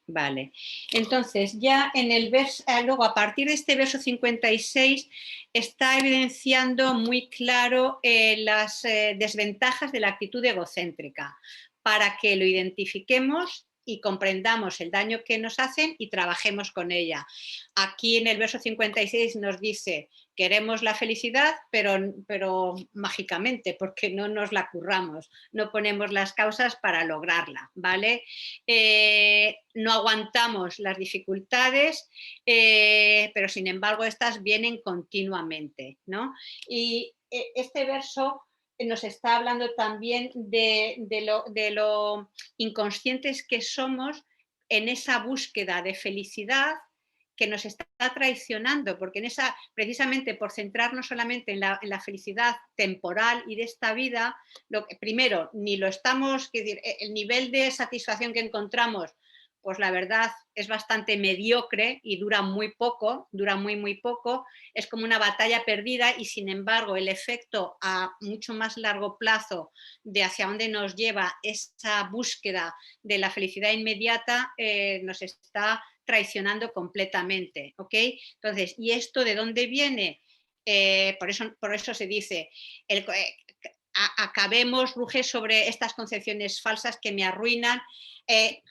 [SPEAKER 1] Vale, entonces ya en el verso, luego a partir de este verso 56 está evidenciando muy claro las desventajas de la actitud egocéntrica para que lo identifiquemos y comprendamos el daño que nos hacen y trabajemos con ella. Aquí en el verso 56 nos dice, queremos la felicidad, pero mágicamente, porque no nos la curramos, no ponemos las causas para lograrla, ¿vale? No aguantamos las dificultades, pero sin embargo estas vienen continuamente, ¿no? Y este verso nos está hablando también de lo inconscientes que somos en esa búsqueda de felicidad que nos está traicionando, porque en esa, precisamente por centrarnos solamente en la felicidad temporal y de esta vida, primero, ni lo estamos, el nivel de satisfacción que encontramos, pues la verdad es bastante mediocre y dura muy poco, dura muy poco, es como una batalla perdida y sin embargo el efecto a mucho más largo plazo de hacia dónde nos lleva esa búsqueda de la felicidad inmediata nos está traicionando completamente, ¿ok? Entonces, ¿y esto de dónde viene? Por eso se dice, acabemos, ruge sobre estas concepciones falsas que me arruinan,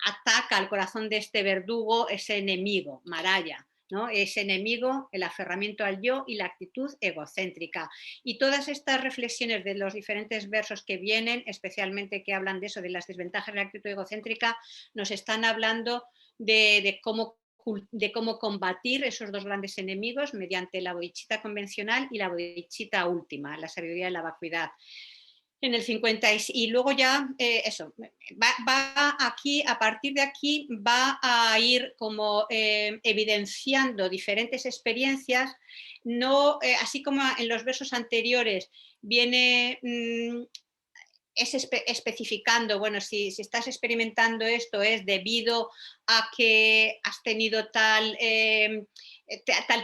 [SPEAKER 1] ataca al corazón de este verdugo ese enemigo, Maraya, ¿no? Ese enemigo, el aferramiento al yo y la actitud egocéntrica. Y todas estas reflexiones de los diferentes versos que vienen, especialmente que hablan de eso, de las desventajas de la actitud egocéntrica, nos están hablando de cómo combatir esos dos grandes enemigos mediante la bodhicitta convencional y la bodhicitta última, la sabiduría de la vacuidad. En el 50 y luego ya eso, va aquí, a partir de aquí va a ir como evidenciando diferentes experiencias, no, así como en los versos anteriores viene es especificando, bueno, si estás experimentando esto es debido a que has tenido tal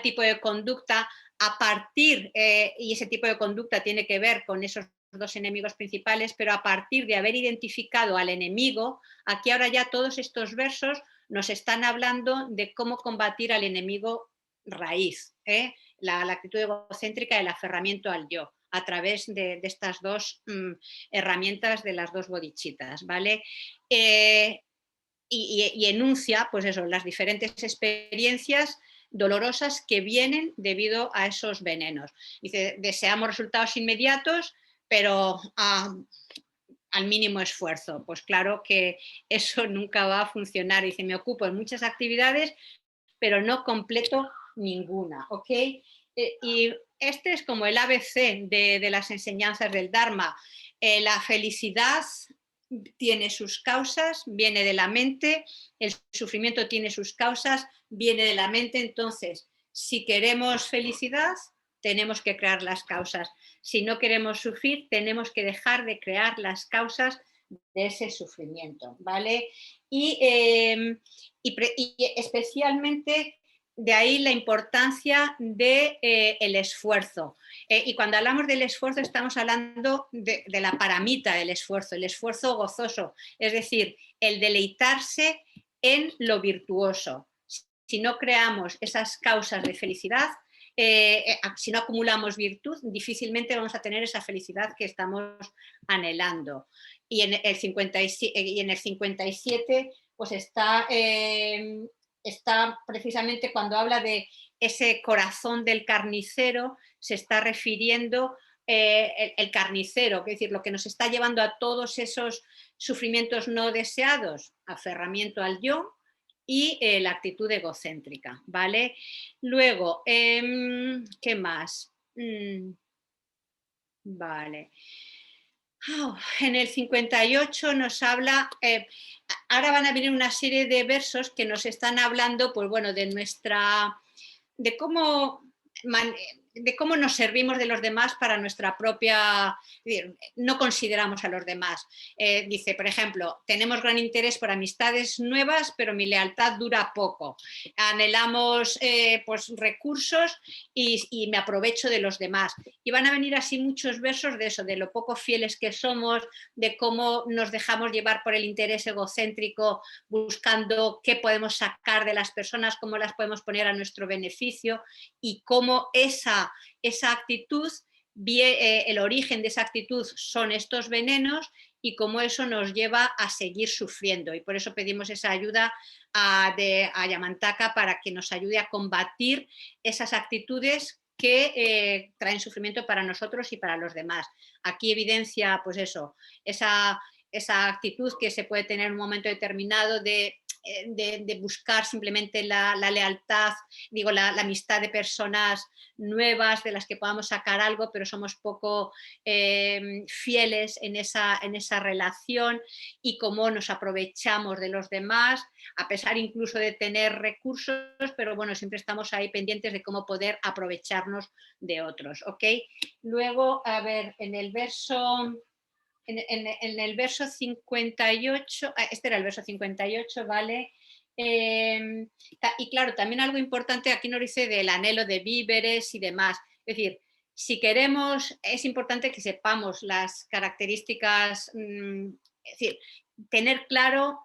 [SPEAKER 1] tipo de conducta, a partir, y ese tipo de conducta tiene que ver con esos dos enemigos principales, pero a partir de haber identificado al enemigo, aquí ahora ya todos estos versos nos están hablando de cómo combatir al enemigo raíz, la actitud egocéntrica, el aferramiento al yo, a través de estas dos herramientas de las dos bodhicittas, ¿vale? Y enuncia, pues eso, las diferentes experiencias dolorosas que vienen debido a esos venenos. Dice, deseamos resultados inmediatos, pero al mínimo esfuerzo. Pues claro que eso nunca va a funcionar. Dice, me ocupo en muchas actividades, pero no completo ninguna, ¿ok? Y este es como el ABC de las enseñanzas del Dharma. La felicidad tiene sus causas, viene de la mente, el sufrimiento tiene sus causas, viene de la mente. Entonces, si queremos felicidad, tenemos que crear las causas. Si no queremos sufrir, tenemos que dejar de crear las causas de ese sufrimiento, ¿vale? Y especialmente de ahí la importancia del esfuerzo. Y cuando hablamos del esfuerzo estamos hablando de la paramita del esfuerzo, el esfuerzo gozoso, es decir, el deleitarse en lo virtuoso. Si no creamos esas causas de felicidad, si no acumulamos virtud, difícilmente vamos a tener esa felicidad que estamos anhelando. Y en el 57 pues está precisamente cuando habla de ese corazón del carnicero, se está refiriendo el carnicero, es decir, lo que nos está llevando a todos esos sufrimientos no deseados, aferramiento al yo y la actitud egocéntrica, ¿vale? Luego, ¿qué más? Vale. En el 58 nos habla, ahora van a venir una serie de versos que nos están hablando, pues bueno, de cómo nos servimos de los demás para nuestra propia, no consideramos a los demás. Dice, por ejemplo, tenemos gran interés por amistades nuevas, pero mi lealtad dura poco. Anhelamos pues recursos y me aprovecho de los demás. Y van a venir así muchos versos de eso, de lo poco fieles que somos, de cómo nos dejamos llevar por el interés egocéntrico, buscando qué podemos sacar de las personas, cómo las podemos poner a nuestro beneficio y cómo esa actitud, el origen de esa actitud son estos venenos y cómo eso nos lleva a seguir sufriendo. Y por eso pedimos esa ayuda a Yamantaka para que nos ayude a combatir esas actitudes que traen sufrimiento para nosotros y para los demás. Aquí evidencia, pues eso, esa actitud que se puede tener en un momento determinado de buscar simplemente la lealtad, digo, la amistad de personas nuevas de las que podamos sacar algo, pero somos poco fieles en esa relación y cómo nos aprovechamos de los demás, a pesar incluso de tener recursos, pero bueno, siempre estamos ahí pendientes de cómo poder aprovecharnos de otros, ¿ok? Luego, a ver, en el verso 58, este era el verso 58, ¿vale? Y claro, también algo importante aquí nos dice del anhelo de víveres y demás. Es decir, si queremos, es importante que sepamos las características, es decir, tener claro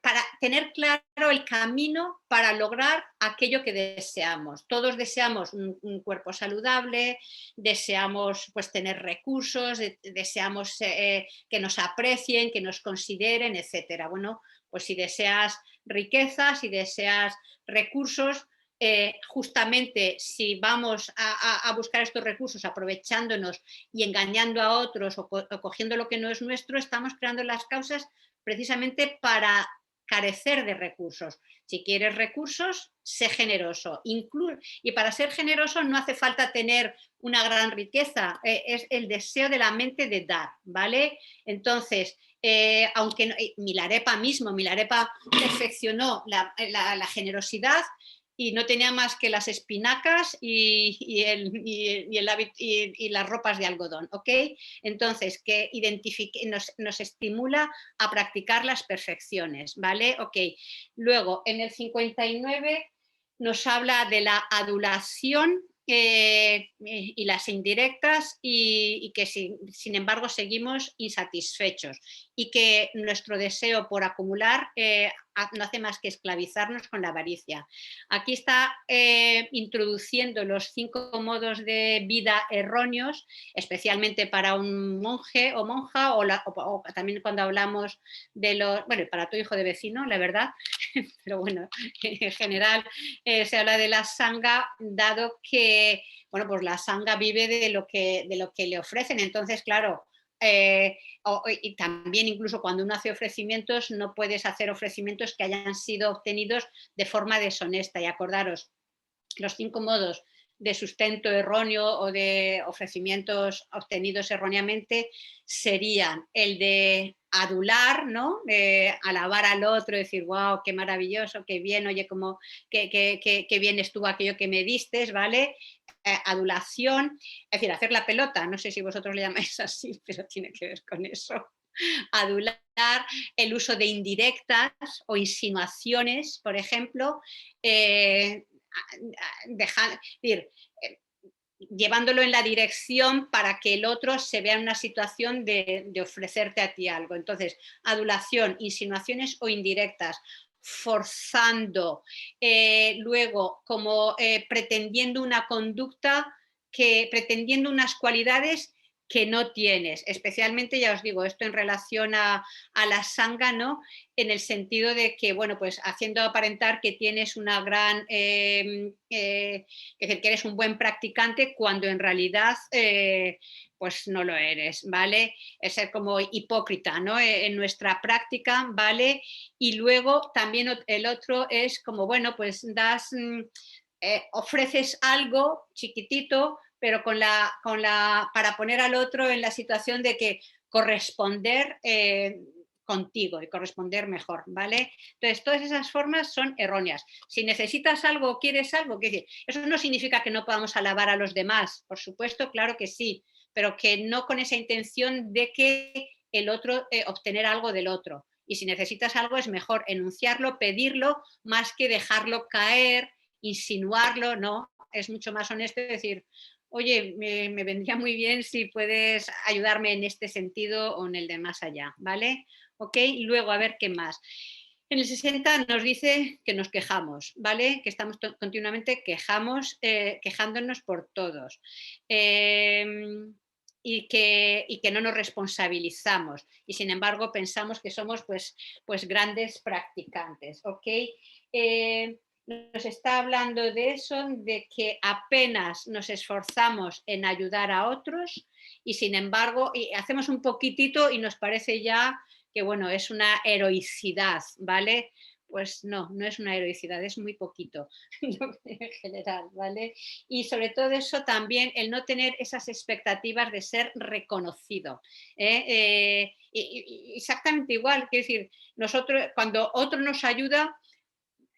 [SPEAKER 1] para tener claro el camino para lograr aquello que deseamos. Todos deseamos un cuerpo saludable, deseamos pues, tener recursos, deseamos que nos aprecien, que nos consideren, etc. Bueno, pues si deseas riqueza, si deseas recursos, justamente si vamos a buscar estos recursos aprovechándonos y engañando a otros o cogiendo lo que no es nuestro, estamos creando las causas precisamente para carecer de recursos. Si quieres recursos, sé generoso. Y para ser generoso no hace falta tener una gran riqueza, es el deseo de la mente de dar, ¿vale? Entonces, aunque Milarepa perfeccionó la generosidad y no tenía más que las espinacas y las ropas de algodón, ¿ok? Entonces, que nos estimula a practicar las perfecciones, ¿vale? Ok. Luego, en el 59 nos habla de la adulación y las indirectas y que sin embargo seguimos insatisfechos. y que nuestro deseo por acumular no hace más que esclavizarnos con la avaricia. Aquí está introduciendo los 5 modos de vida erróneos, especialmente para un monje o monja, o también cuando hablamos de los, bueno, para tu hijo de vecino, la verdad, pero bueno, en general se habla de la sangha, dado que, bueno, pues la sangha vive de lo que le ofrecen. Entonces, claro, y también incluso cuando uno hace ofrecimientos, no puedes hacer ofrecimientos que hayan sido obtenidos de forma deshonesta. Y acordaros, los 5 modos de sustento erróneo o de ofrecimientos obtenidos erróneamente serían el de adular, ¿no? Alabar al otro, decir, wow, qué maravilloso, qué bien, oye, como, qué bien estuvo aquello que me diste, ¿vale? Adulación, es decir, hacer la pelota, no sé si vosotros le llamáis así, pero tiene que ver con eso. Adular, el uso de indirectas o insinuaciones, por ejemplo, decir, llevándolo en la dirección para que el otro se vea en una situación de ofrecerte a ti algo. Entonces, adulación, insinuaciones o indirectas, forzando, luego como pretendiendo una conducta, pretendiendo unas cualidades que no tienes, especialmente, ya os digo, esto en relación a la sangha, ¿no? En el sentido de que, bueno, pues haciendo aparentar que tienes una gran, es decir, que eres un buen practicante cuando en realidad pues no lo eres, ¿vale? Es ser como hipócrita, ¿no? En nuestra práctica, ¿vale? Y luego también el otro es como, bueno, pues ofreces algo chiquitito, pero para poner al otro en la situación de que corresponder contigo y corresponder mejor, ¿vale? Entonces, todas esas formas son erróneas. Si necesitas algo o quieres algo, ¿qué decir? Eso no significa que no podamos alabar a los demás, por supuesto, claro que sí, pero que no con esa intención de que el otro, obtener algo del otro. Y si necesitas algo es mejor enunciarlo, pedirlo, más que dejarlo caer, insinuarlo, ¿no? Es mucho más honesto decir, oye, me vendría muy bien si puedes ayudarme en este sentido o en el de más allá, ¿vale? Ok, y luego a ver qué más. En el 60 nos dice que nos quejamos, ¿vale? Que estamos continuamente quejándonos por todos. Y que no nos responsabilizamos y sin embargo pensamos que somos pues grandes practicantes, ¿ok? Nos está hablando de eso, de que apenas nos esforzamos en ayudar a otros y sin embargo y hacemos un poquitito y nos parece ya que bueno, es una heroicidad, ¿vale? Pues no, no es una heroicidad, es muy poquito en general, ¿vale? Y sobre todo eso también, el no tener esas expectativas de ser reconocido. Exactamente igual, quiero decir, nosotros, cuando otro nos ayuda,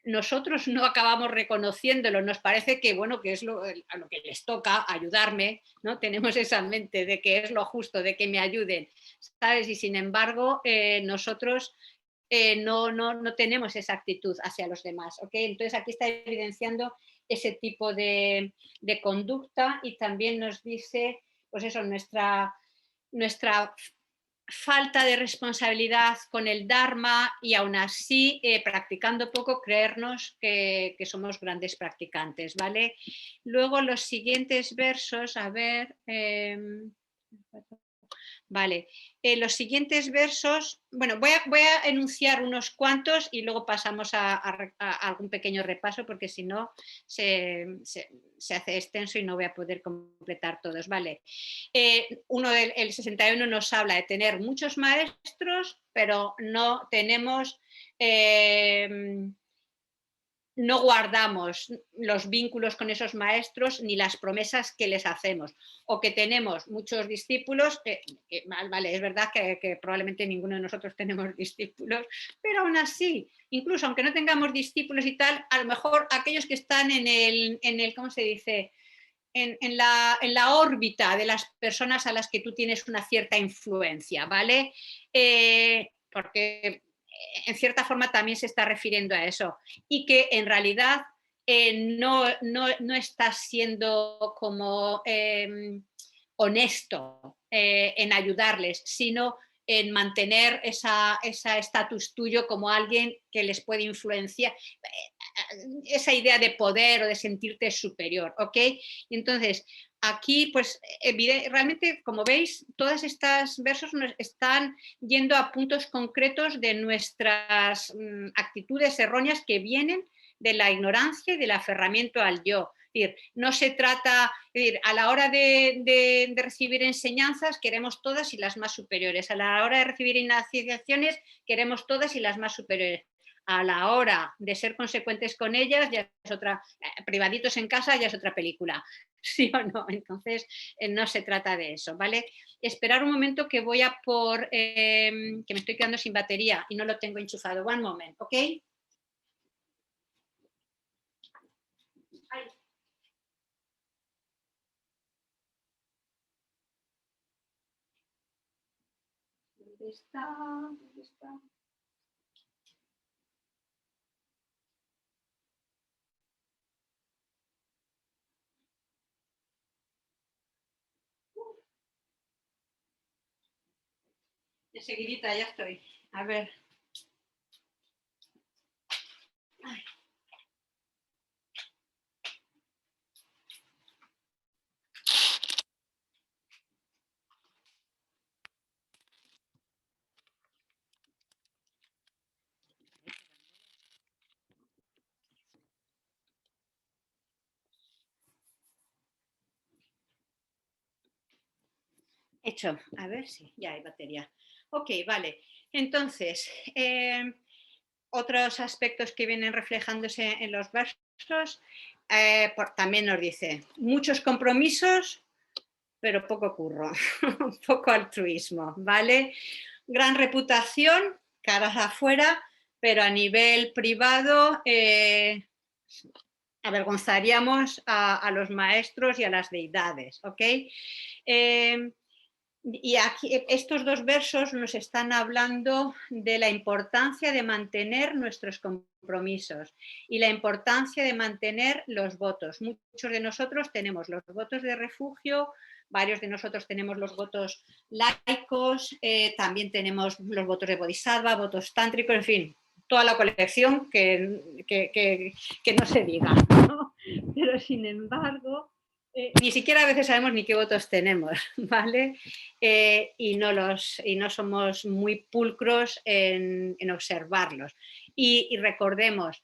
[SPEAKER 1] nosotros no acabamos reconociéndolo, nos parece que, bueno, que es a lo que les toca ayudarme, ¿no? Tenemos esa mente de que es lo justo, de que me ayuden, ¿sabes? Y sin embargo, nosotros no tenemos esa actitud hacia los demás, ¿ok? Entonces aquí está evidenciando ese tipo de conducta y también nos dice, pues eso, nuestra falta de responsabilidad con el Dharma y aún así, practicando poco, creernos que somos grandes practicantes, ¿vale? Luego los siguientes versos, a ver... Vale, los siguientes versos, bueno, voy a enunciar unos cuantos y luego pasamos a algún pequeño repaso porque si no se hace extenso y no voy a poder completar todos, ¿vale? El 61 nos habla de tener muchos maestros, pero no tenemos... no guardamos los vínculos con esos maestros ni las promesas que les hacemos, o que tenemos muchos discípulos, vale, es verdad que probablemente ninguno de nosotros tenemos discípulos, pero aún así, incluso aunque no tengamos discípulos y tal, a lo mejor aquellos que están en el ¿cómo se dice?, en la órbita de las personas a las que tú tienes una cierta influencia, ¿vale? Porque en cierta forma también se está refiriendo a eso y que en realidad no estás siendo como honesto en ayudarles, sino en mantener esa estatus tuyo como alguien que les puede influenciar, esa idea de poder o de sentirte superior, ¿ok? Entonces, aquí, pues, realmente, como veis, todas estas versos nos están yendo a puntos concretos de nuestras actitudes erróneas que vienen de la ignorancia y del aferramiento al yo. Es decir, no se trata, es decir, a la hora de recibir enseñanzas queremos todas y las más superiores, a la hora de recibir iniciaciones queremos todas y las más superiores. A la hora de ser consecuentes con ellas, ya es otra, privaditos en casa, ya es otra película, ¿sí o no? Entonces, no se trata de eso, ¿vale? Esperar un momento que voy a por, que me estoy quedando sin batería y no lo tengo enchufado. One moment, ¿ok? Ay. ¿Dónde está? ¿Dónde está? Enseguidita, ya estoy. A ver. Ay. Hecho, a ver si ya hay batería. Ok, vale. Entonces, otros aspectos que vienen reflejándose en los versos, también nos dice, muchos compromisos, pero poco curro, poco altruismo, ¿vale? Gran reputación, caras afuera, pero a nivel privado avergonzaríamos a los maestros y a las deidades, ¿ok? Y aquí estos dos versos nos están hablando de la importancia de mantener nuestros compromisos y la importancia de mantener los votos. Muchos de nosotros tenemos los votos de refugio, varios de nosotros tenemos los votos laicos, también tenemos los votos de bodhisattva, votos tántricos, en fin, toda la colección que no se diga, ¿no? Pero sin embargo, ni siquiera a veces sabemos ni qué votos tenemos, ¿vale? Y no somos muy pulcros en observarlos. Y recordemos,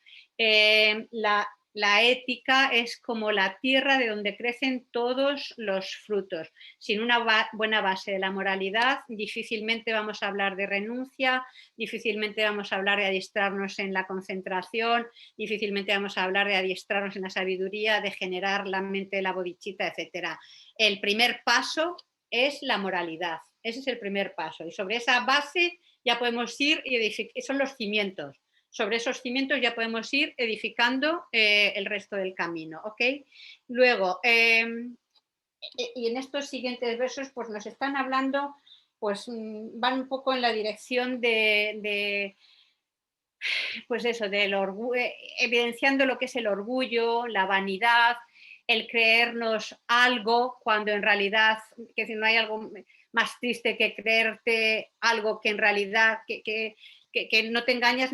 [SPEAKER 1] la ética es como la tierra de donde crecen todos los frutos. Sin una buena base de la moralidad, difícilmente vamos a hablar de renuncia, difícilmente vamos a hablar de adiestrarnos en la concentración, difícilmente vamos a hablar de adiestrarnos en la sabiduría, de generar la mente de la bodichita, etc. El primer paso es la moralidad. Ese es el primer paso. Y sobre esa base ya podemos ir y edificar, son los cimientos. Sobre esos cimientos ya podemos ir edificando el resto del camino, ¿ok? Luego, y en estos siguientes versos pues nos están hablando, pues van un poco en la dirección de pues eso, del orgullo, evidenciando lo que es el orgullo, la vanidad, el creernos algo cuando en realidad, que no hay algo más triste que creerte algo que en realidad, que no te engañas,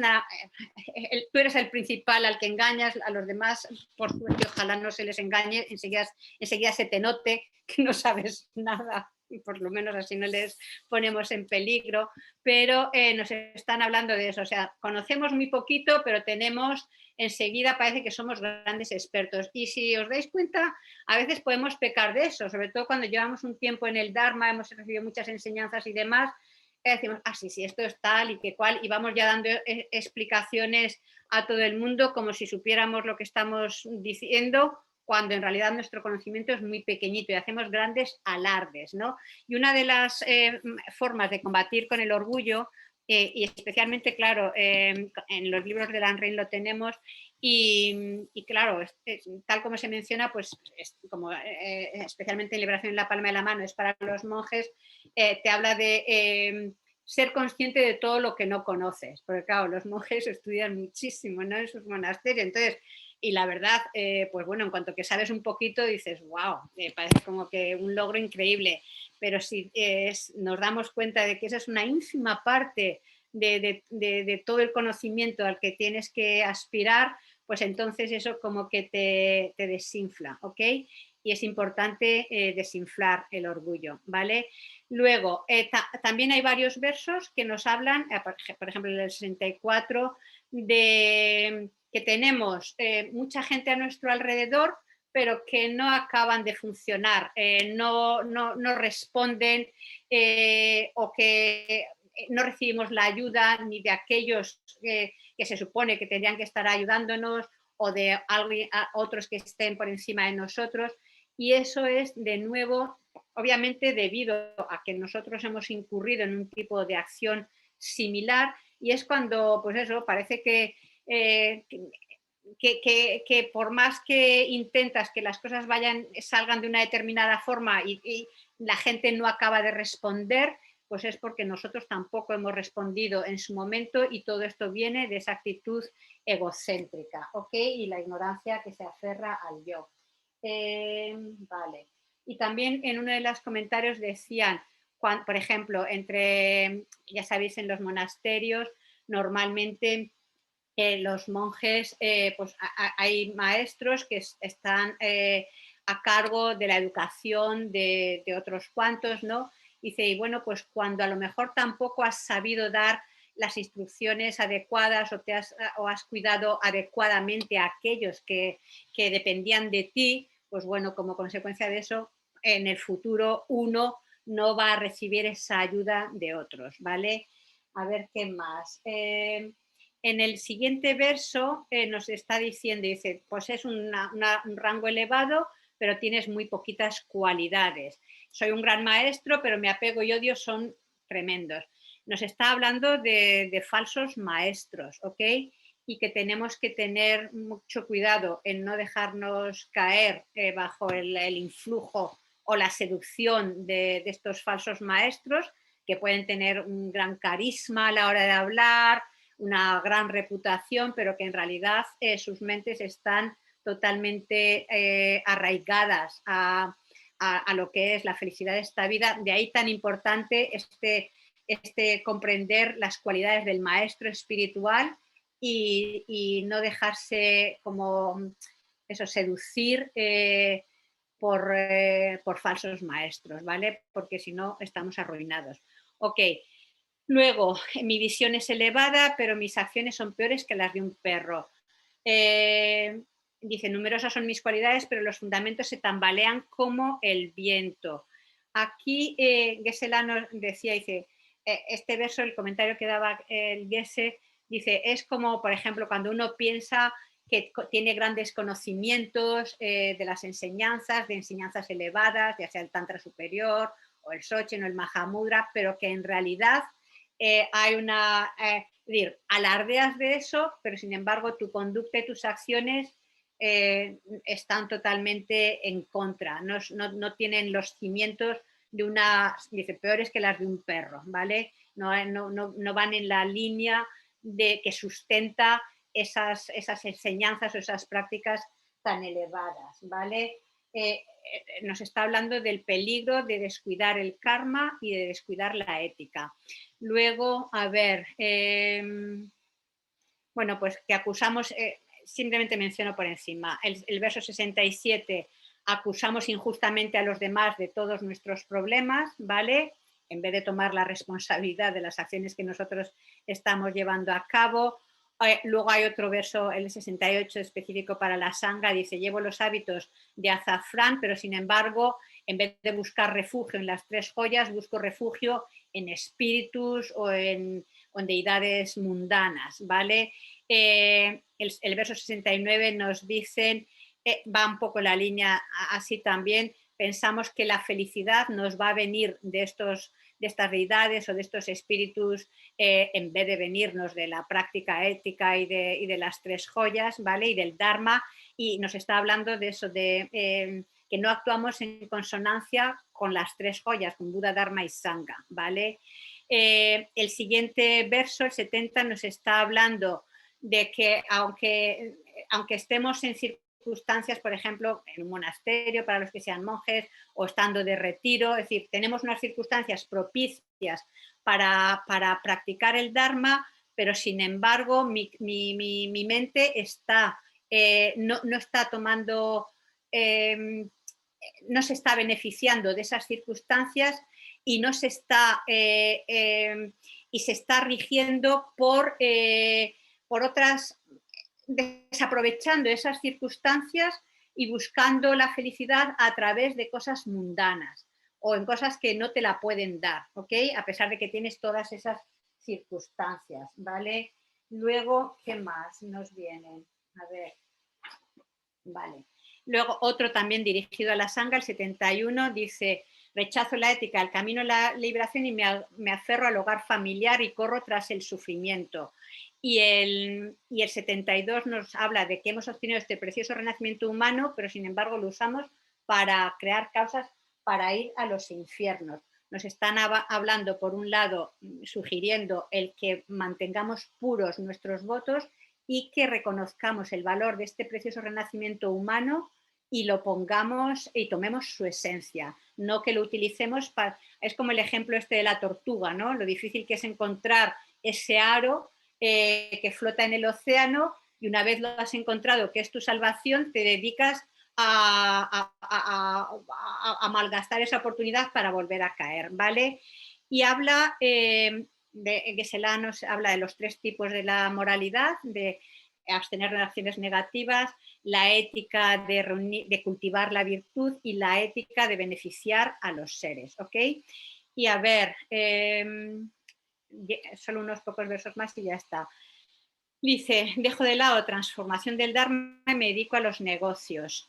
[SPEAKER 1] tú eres el principal al que engañas, a los demás, por suerte, ojalá no se les engañe, enseguida se te note que no sabes nada, y por lo menos así no les ponemos en peligro, pero nos están hablando de eso, o sea, conocemos muy poquito, pero tenemos, enseguida parece que somos grandes expertos, y si os dais cuenta, a veces podemos pecar de eso, sobre todo cuando llevamos un tiempo en el Dharma, hemos recibido muchas enseñanzas y demás, decimos, sí, esto es tal y que cual, y vamos ya dando explicaciones a todo el mundo como si supiéramos lo que estamos diciendo, cuando en realidad nuestro conocimiento es muy pequeñito y hacemos grandes alardes, ¿no? Y una de las formas de combatir con el orgullo, y especialmente, claro, en los libros de Dan Rein lo tenemos, y claro, tal como se menciona, pues como especialmente en Liberación en la palma de la mano es para los monjes, te habla de ser consciente de todo lo que no conoces, porque claro, los monjes estudian muchísimo, ¿no? En sus monasterios, entonces Y la verdad, pues bueno, en cuanto que sabes un poquito dices, wow, parece como que un logro increíble, pero si nos damos cuenta de que esa es una ínfima parte de todo el conocimiento al que tienes que aspirar, pues entonces eso como que te desinfla, ¿ok? Y es importante desinflar el orgullo, ¿vale? Luego, también hay varios versos que nos hablan, por ejemplo, el 64, de que tenemos mucha gente a nuestro alrededor, pero que no acaban de funcionar, no responden o que no recibimos la ayuda ni de aquellos que se supone que tendrían que estar ayudándonos o de otros que estén por encima de nosotros. Y eso es, de nuevo, obviamente debido a que nosotros hemos incurrido en un tipo de acción similar, y es cuando, pues eso, parece que por más que intentas que las cosas salgan de una determinada forma y la gente no acaba de responder, pues es porque nosotros tampoco hemos respondido en su momento, y todo esto viene de esa actitud egocéntrica, ¿ok? Y la ignorancia que se aferra al yo. Vale. Y también en uno de los comentarios decían, por ejemplo, ya sabéis, en los monasterios normalmente los monjes, pues hay maestros que están a cargo de la educación de otros cuantos, ¿no? Dice, y bueno, pues cuando a lo mejor tampoco has sabido dar las instrucciones adecuadas o has cuidado adecuadamente a aquellos que dependían de ti, pues bueno, como consecuencia de eso, en el futuro uno no va a recibir esa ayuda de otros, ¿vale? A ver qué más. En el siguiente verso nos está diciendo, dice, pues es un rango elevado, pero tienes muy poquitas cualidades. Soy un gran maestro, pero mi apego y odio son tremendos. Nos está hablando de falsos maestros, ¿ok? Y que tenemos que tener mucho cuidado en no dejarnos caer bajo el influjo o la seducción de estos falsos maestros, que pueden tener un gran carisma a la hora de hablar, una gran reputación, pero que en realidad sus mentes están totalmente arraigadas a lo que es la felicidad de esta vida. De ahí tan importante comprender las cualidades del maestro espiritual y no dejarse como eso, seducir por falsos maestros, ¿vale? Porque si no estamos arruinados. Ok, luego, mi visión es elevada, pero mis acciones son peores que las de un perro. Dice, numerosas son mis cualidades, pero los fundamentos se tambalean como el viento. Aquí Geshe-la nos decía, dice, este verso, el comentario que daba el Geshe, dice, es como, por ejemplo, cuando uno piensa que tiene grandes conocimientos de las enseñanzas, de enseñanzas elevadas, ya sea el Tantra superior o el Sochen o el Mahamudra, pero que en realidad hay es decir, alardeas de eso, pero sin embargo tu conducta y tus acciones están totalmente en contra, no tienen los cimientos de dice, peores que las de un perro, ¿vale? No van en la línea que sustenta esas enseñanzas o esas prácticas tan elevadas, ¿vale? Nos está hablando del peligro de descuidar el karma y de descuidar la ética. Luego, a ver, bueno, pues que acusamos, simplemente menciono por encima, el verso 67, acusamos injustamente a los demás de todos nuestros problemas, ¿vale? En vez de tomar la responsabilidad de las acciones que nosotros estamos llevando a cabo. Luego hay otro verso, el 68, específico para la sangha, dice, llevo los hábitos de azafrán, pero sin embargo, en vez de buscar refugio en las tres joyas, busco refugio en espíritus o en deidades mundanas, ¿vale? El verso 69 nos dicen, va un poco la línea así también, pensamos que la felicidad nos va a venir de estas deidades o de estos espíritus en vez de venirnos de la práctica ética y de las tres joyas, ¿vale? Y del Dharma, y nos está hablando de eso, de que no actuamos en consonancia con las tres joyas, con Buda, Dharma y Sangha, ¿vale? El siguiente verso, el 70, nos está hablando de que aunque aunque estemos en circunstancias, por ejemplo, en un monasterio para los que sean monjes o estando de retiro, es decir, tenemos unas circunstancias propicias para practicar el Dharma, pero sin embargo mi mente está, no está tomando, no se está beneficiando de esas circunstancias y no se está, y se está rigiendo por otras, desaprovechando esas circunstancias y buscando la felicidad a través de cosas mundanas o en cosas que no te la pueden dar, ¿ok? A pesar de que tienes todas esas circunstancias, ¿vale? Luego, ¿qué más nos viene? A ver, vale. Luego otro también dirigido a la Sangha, el 71, dice: rechazo la ética, el camino a la liberación y me aferro al hogar familiar y corro tras el sufrimiento. Y el 72 nos habla de que hemos obtenido este precioso renacimiento humano, pero sin embargo lo usamos para crear causas para ir a los infiernos. Nos están hablando, por un lado, sugiriendo el que mantengamos puros nuestros votos y que reconozcamos el valor de este precioso renacimiento humano y lo pongamos y tomemos su esencia, no que lo utilicemos para... Es como el ejemplo este de la tortuga, ¿no? Lo difícil que es encontrar ese aro que flota en el océano, y una vez lo has encontrado, que es tu salvación, te dedicas a malgastar esa oportunidad para volver a caer, ¿vale? Y habla, Geshe-la nos habla de los 3 tipos de la moralidad, de abstener relaciones negativas, la ética de cultivar la virtud y la ética de beneficiar a los seres, ¿ok? Y a ver, solo unos pocos versos más y ya está. Dice: dejo de lado transformación del Dharma y me dedico a los negocios.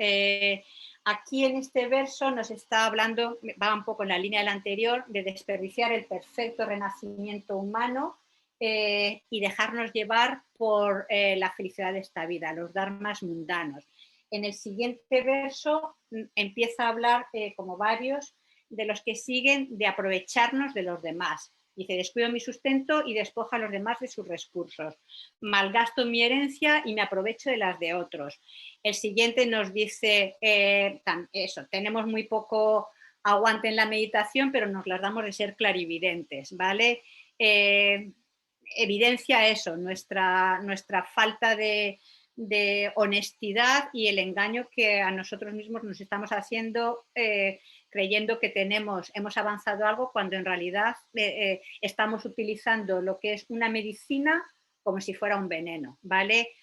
[SPEAKER 1] Aquí en este verso nos está hablando, va un poco en la línea del anterior, de desperdiciar el perfecto renacimiento humano y dejarnos llevar por la felicidad de esta vida, los dharmas mundanos. En el siguiente verso empieza a hablar, como varios, de los que siguen, de aprovecharnos de los demás. Dice: descuido mi sustento y despojo a los demás de sus recursos. Malgasto mi herencia y me aprovecho de las de otros. El siguiente nos dice eso: tenemos muy poco aguante en la meditación, pero nos las damos de ser clarividentes, ¿vale? Evidencia eso, nuestra falta de honestidad y el engaño que a nosotros mismos nos estamos haciendo, creyendo que hemos avanzado algo cuando en realidad estamos utilizando lo que es una medicina como si fuera un veneno, ¿vale?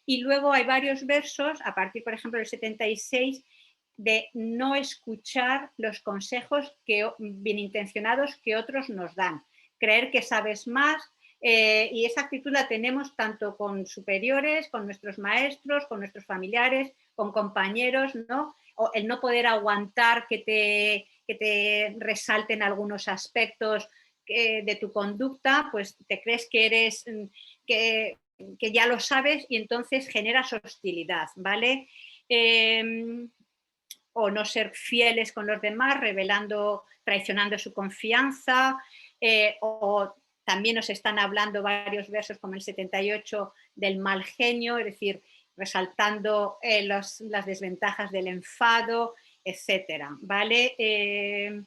[SPEAKER 1] Y luego hay varios versos, a partir, por ejemplo, del 76, de no escuchar los consejos bien intencionados que otros nos dan, creer que sabes más. Y esa actitud la tenemos tanto con superiores, con nuestros maestros, con nuestros familiares, con compañeros, ¿no? O el no poder aguantar que te resalten algunos aspectos de tu conducta, pues te crees que eres, que ya lo sabes y entonces generas hostilidad, ¿vale? O no ser fieles con los demás, traicionando su confianza, o también nos están hablando varios versos, como el 78, del mal genio, es decir, resaltando las desventajas del enfado, etcétera, ¿vale?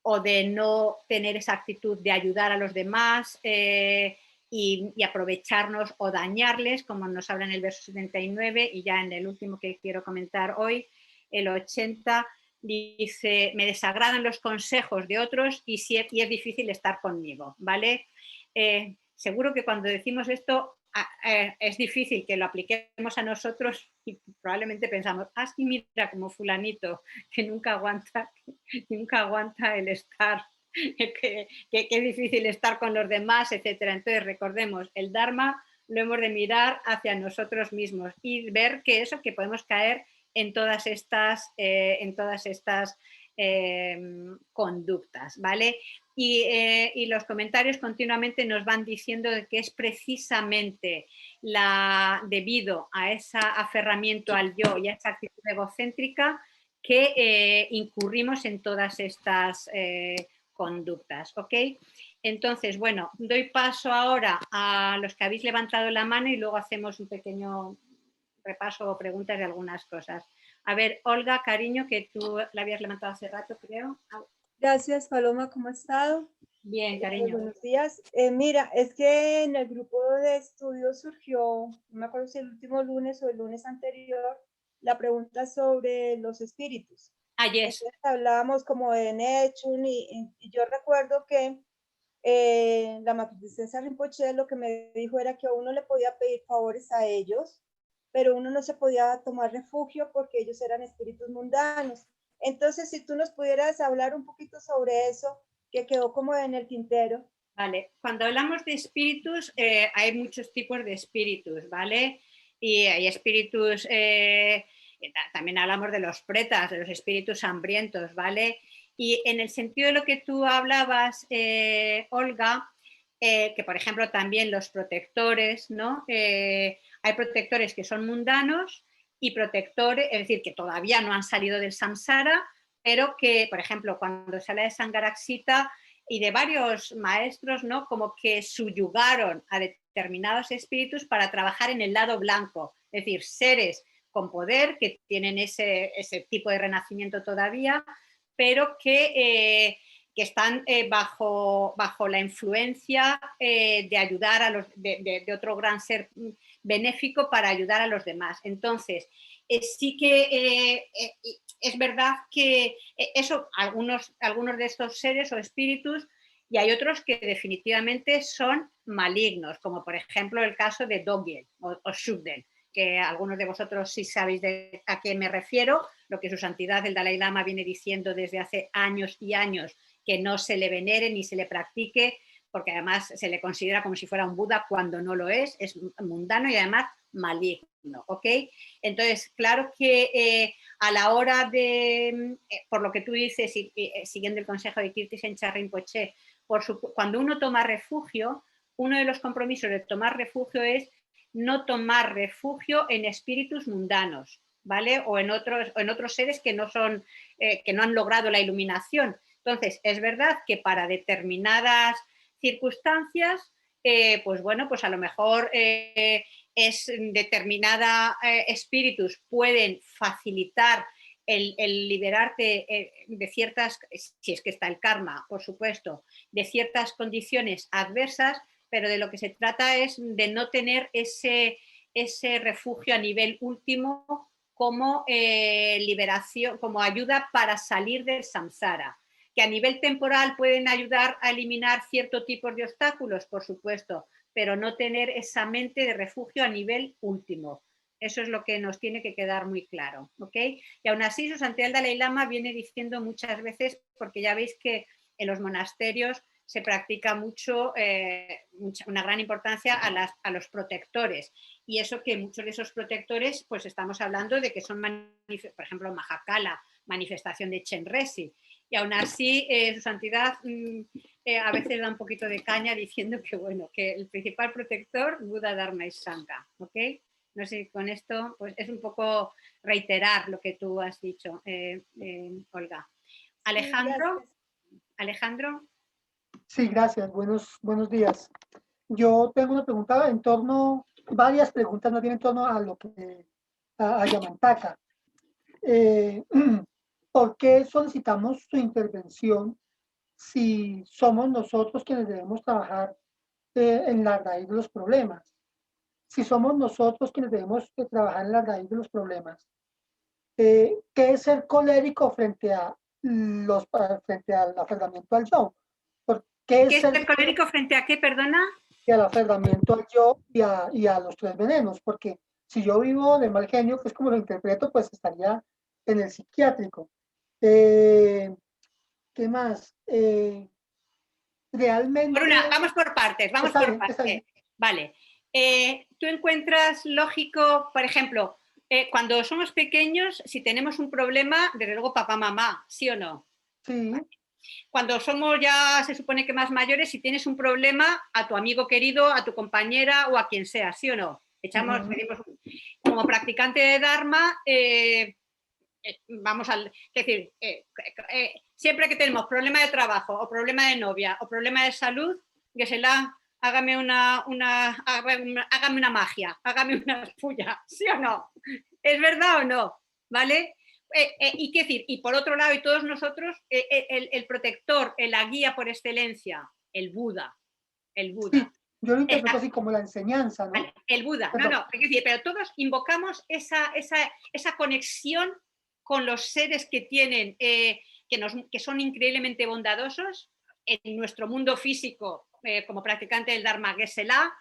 [SPEAKER 1] O de no tener esa actitud de ayudar a los demás y aprovecharnos o dañarles, como nos habla en el verso 79, y ya en el último que quiero comentar hoy, el 80, dice: me desagradan los consejos de otros y es difícil estar conmigo, ¿vale? Seguro que cuando decimos esto es difícil que lo apliquemos a nosotros y probablemente pensamos: ah, sí, mira, como fulanito, que nunca aguanta el estar, que es difícil estar con los demás, etcétera. Entonces recordemos, el Dharma lo hemos de mirar hacia nosotros mismos y ver que podemos caer en todas estas conductas, ¿vale? Y los comentarios continuamente nos van diciendo que es precisamente debido a ese aferramiento al yo y a esa actitud egocéntrica que incurrimos en todas estas conductas, ¿ok? Entonces, bueno, doy paso ahora a los que habéis levantado la mano y luego hacemos un pequeño repaso o preguntas de algunas cosas. A ver, Olga, cariño, que tú la habías levantado hace rato, creo.
[SPEAKER 3] Gracias, Paloma, ¿cómo has estado?
[SPEAKER 1] Bien, cariño.
[SPEAKER 3] Buenos días. Mira, es que en el grupo de estudios surgió, no me acuerdo si el último lunes o el lunes anterior, la pregunta sobre los espíritus.
[SPEAKER 1] Yes.
[SPEAKER 3] Entonces hablábamos como de Nechun y yo recuerdo que la matricencia Rinpoche lo que me dijo era que uno le podía pedir favores a ellos, pero uno no se podía tomar refugio porque ellos eran espíritus mundanos. Entonces, si tú nos pudieras hablar un poquito sobre eso, que quedó como en el tintero.
[SPEAKER 1] Vale, cuando hablamos de espíritus, hay muchos tipos de espíritus, ¿vale? Y hay espíritus, también hablamos de los pretas, de los espíritus hambrientos, ¿vale? Y en el sentido de lo que tú hablabas, Olga, que por ejemplo también los protectores, ¿no? Hay protectores que son mundanos y protectores, es decir, que todavía no han salido del samsara, pero que, por ejemplo, cuando se habla de Sangaraksita y de varios maestros, ¿no? Como que subyugaron a determinados espíritus para trabajar en el lado blanco, es decir, seres con poder que tienen ese tipo de renacimiento todavía, pero que están bajo la influencia de ayudar a los, de otro gran ser benéfico para ayudar a los demás. Entonces, sí que es verdad que eso, algunos de estos seres o espíritus, y hay otros que definitivamente son malignos, como por ejemplo el caso de Dogyel o Shugden, que algunos de vosotros sí sabéis a qué me refiero, lo que su santidad el Dalai Lama viene diciendo desde hace años y años, que no se le venere ni se le practique, porque además se le considera como si fuera un Buda cuando no lo es mundano y además maligno, ¿ok? Entonces, claro que a la hora de, por lo que tú dices, siguiendo el consejo de Kirti Sencha Rinpoche, cuando uno toma refugio, uno de los compromisos de tomar refugio es no tomar refugio en espíritus mundanos, ¿vale? O en otros seres que no han logrado la iluminación. Entonces, es verdad que para determinadas circunstancias, pues bueno, pues a lo mejor es determinada espíritus pueden facilitar el liberarte de ciertas, si es que está el karma, por supuesto, de ciertas condiciones adversas, pero de lo que se trata es de no tener ese refugio a nivel último como liberación, como ayuda para salir del samsara. Que a nivel temporal pueden ayudar a eliminar ciertos tipos de obstáculos, por supuesto, pero no tener esa mente de refugio a nivel último. Eso es lo que nos tiene que quedar muy claro, ¿ok? Y aún así, su santidad el Dalai Lama viene diciendo muchas veces, porque ya veis que en los monasterios se practica mucho, una gran importancia a los protectores. Y eso que muchos de esos protectores, pues estamos hablando de que son, por ejemplo, Mahakala, manifestación de Chenrezig. Y aún así, su santidad a veces da un poquito de caña diciendo que, bueno, que el principal protector, Buda, Dharma y Sangha, ¿ok? No sé, con esto, pues es un poco reiterar lo que tú has dicho, Olga. Alejandro,
[SPEAKER 3] Sí,
[SPEAKER 1] Alejandro.
[SPEAKER 4] Sí, gracias. Buenos días. Yo tengo una pregunta en torno, varias preguntas más bien en torno a lo que a Yamantaka. ¿Por qué solicitamos su intervención si somos nosotros quienes debemos trabajar en la raíz de los problemas? Si somos nosotros quienes debemos trabajar en la raíz de los problemas, ¿qué es ser colérico frente al aferramiento al yo?
[SPEAKER 1] ¿Qué es ser colérico frente a qué, perdona?
[SPEAKER 4] Y al aferramiento al yo y a los tres venenos, porque si yo vivo de mal genio, que es como lo interpreto, pues estaría en el psiquiátrico. ¿Qué más? Realmente...
[SPEAKER 1] Vamos por partes, Vale. ¿Tú encuentras lógico, por ejemplo, cuando somos pequeños, si tenemos un problema, desde luego papá, mamá, ¿sí o no?
[SPEAKER 4] Sí.
[SPEAKER 1] Cuando somos ya, se supone que más mayores, si tienes un problema, a tu amigo querido, a tu compañera o a quien sea, ¿sí o no? Como practicante de Dharma, vamos a decir, siempre que tenemos problema de trabajo o problema de novia o problema de salud, Geshe-la, hágame hágame una magia, hágame una puya, ¿sí o no? ¿Es verdad o no? ¿Vale? Y qué decir, y por otro lado, y todos nosotros, el protector, la guía por excelencia, el Buda. El
[SPEAKER 4] Sí,
[SPEAKER 1] Buda.
[SPEAKER 4] yo lo interpreto así como la enseñanza, ¿no?
[SPEAKER 1] Vale, el Buda, no,
[SPEAKER 4] Perdón.
[SPEAKER 1] no, es decir, pero todos invocamos esa conexión con los seres que tienen, que son increíblemente bondadosos en nuestro mundo físico, como practicante del Dharma, Geshe-la,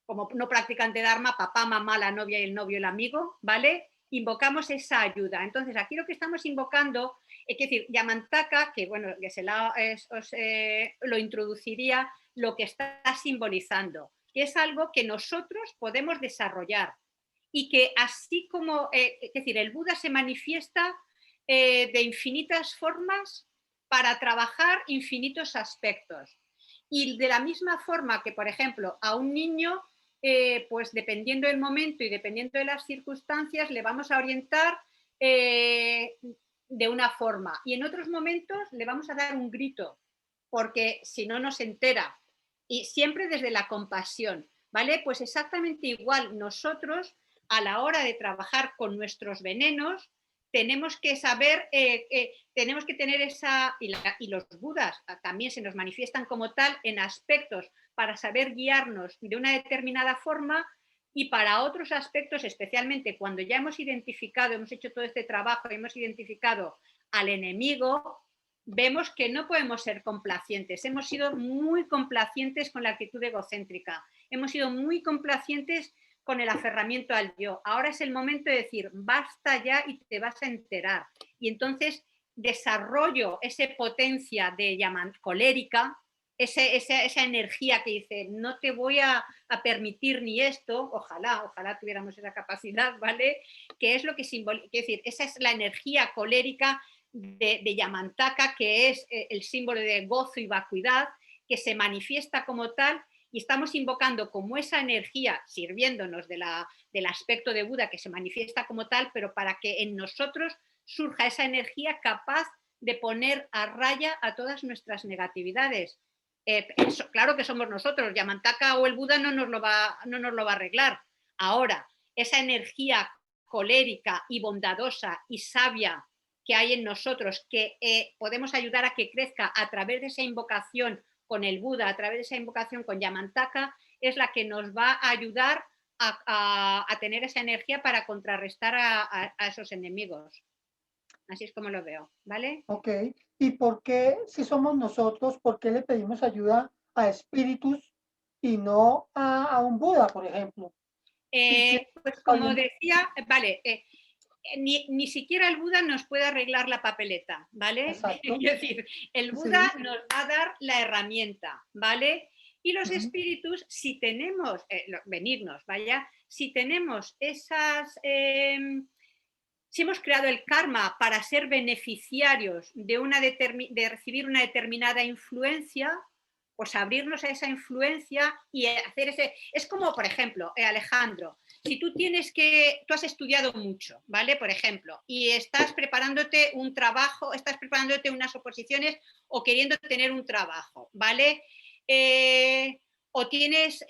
[SPEAKER 1] como no practicante de Dharma, papá, mamá, la novia y el novio, el amigo, ¿vale? Invocamos esa ayuda. Entonces, aquí lo que estamos invocando, es decir, Yamantaka, que bueno, Geshe-la os lo introduciría, lo que está simbolizando, que es algo que nosotros podemos desarrollar y que así como, es decir, el Buda se manifiesta de infinitas formas para trabajar infinitos aspectos. Y de la misma forma que, por ejemplo, a un niño, pues dependiendo del momento y dependiendo de las circunstancias, le vamos a orientar de una forma. Y en otros momentos le vamos a dar un grito, porque si no, no se entera. Y siempre desde la compasión, ¿vale? Pues exactamente igual nosotros a la hora de trabajar con nuestros venenos tenemos que saber, tenemos que tener esa, y los budas también se nos manifiestan como tal en aspectos para saber guiarnos de una determinada forma y para otros aspectos, especialmente cuando ya hemos identificado, hemos hecho todo este trabajo, hemos identificado al enemigo, vemos que no podemos ser complacientes. Hemos sido muy complacientes con la actitud egocéntrica. Hemos sido muy complacientes con el aferramiento al yo. Ahora es el momento de decir, basta ya y te vas a enterar. Y entonces desarrollo esa potencia de colérica, esa energía que dice, no te voy a permitir ni esto, ojalá tuviéramos esa capacidad, ¿vale? Que es lo que simboliza, es decir, esa es la energía colérica de Yamantaka, que es el símbolo de gozo y vacuidad, que se manifiesta como tal, y estamos invocando como esa energía, sirviéndonos del aspecto de Buda que se manifiesta como tal, pero para que en nosotros surja esa energía capaz de poner a raya a todas nuestras negatividades. Claro que somos nosotros, Yamantaka o el Buda no nos lo va a arreglar. Ahora, esa energía colérica y bondadosa y sabia que hay en nosotros, que podemos ayudar a que crezca a través de esa invocación con el Buda, a través de esa invocación con Yamantaka, es la que nos va a ayudar a tener esa energía para contrarrestar a esos enemigos. Así es como lo veo, ¿vale?
[SPEAKER 4] Ok. ¿Y por qué, si somos nosotros, por qué le pedimos ayuda a espíritus y no a un Buda, por ejemplo?
[SPEAKER 1] Pues como decía, vale, ni siquiera el Buda nos puede arreglar la papeleta, ¿vale?
[SPEAKER 4] Exacto.
[SPEAKER 1] Es decir, el Buda nos va a dar la herramienta, ¿vale? Y los espíritus, si tenemos, benignos, vaya, si tenemos si hemos creado el karma para ser beneficiarios de recibir una determinada influencia, pues abrirnos a esa influencia y hacer ese... Es como, por ejemplo, Alejandro, si tú has estudiado mucho, ¿vale? Por ejemplo, y estás preparándote un trabajo, estás preparándote unas oposiciones o queriendo tener un trabajo, ¿vale? O tienes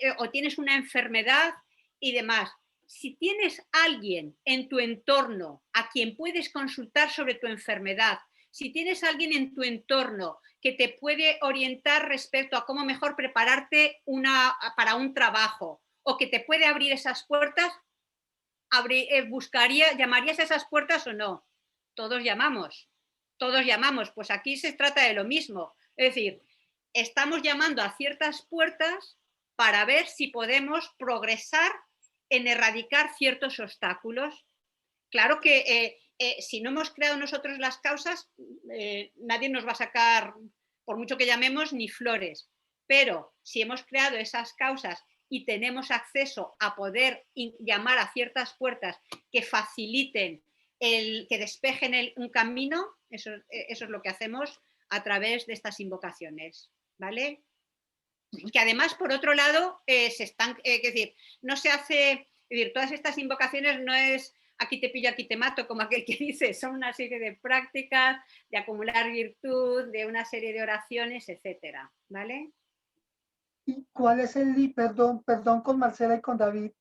[SPEAKER 1] una enfermedad y demás. Si tienes alguien en tu entorno a quien puedes consultar sobre tu enfermedad, si tienes alguien en tu entorno que te puede orientar respecto a cómo mejor prepararte para un trabajo o que te puede abrir esas puertas, ¿llamarías a esas puertas o no? Todos llamamos, pues aquí se trata de lo mismo. Es decir, estamos llamando a ciertas puertas para ver si podemos progresar en erradicar ciertos obstáculos. Claro que si no hemos creado nosotros las causas, nadie nos va a sacar, por mucho que llamemos, ni flores. Pero si hemos creado esas causas y tenemos acceso a poder llamar a ciertas puertas que faciliten, que despejen un camino, eso es lo que hacemos a través de estas invocaciones, ¿vale? Que además, por otro lado, es decir, no se hace, es decir, todas estas invocaciones no es aquí te pillo, aquí te mato, como aquel que dice, son una serie de prácticas, de acumular virtud, de una serie de oraciones, etcétera, ¿vale?
[SPEAKER 4] ¿Y cuál es perdón con Marcela y con David,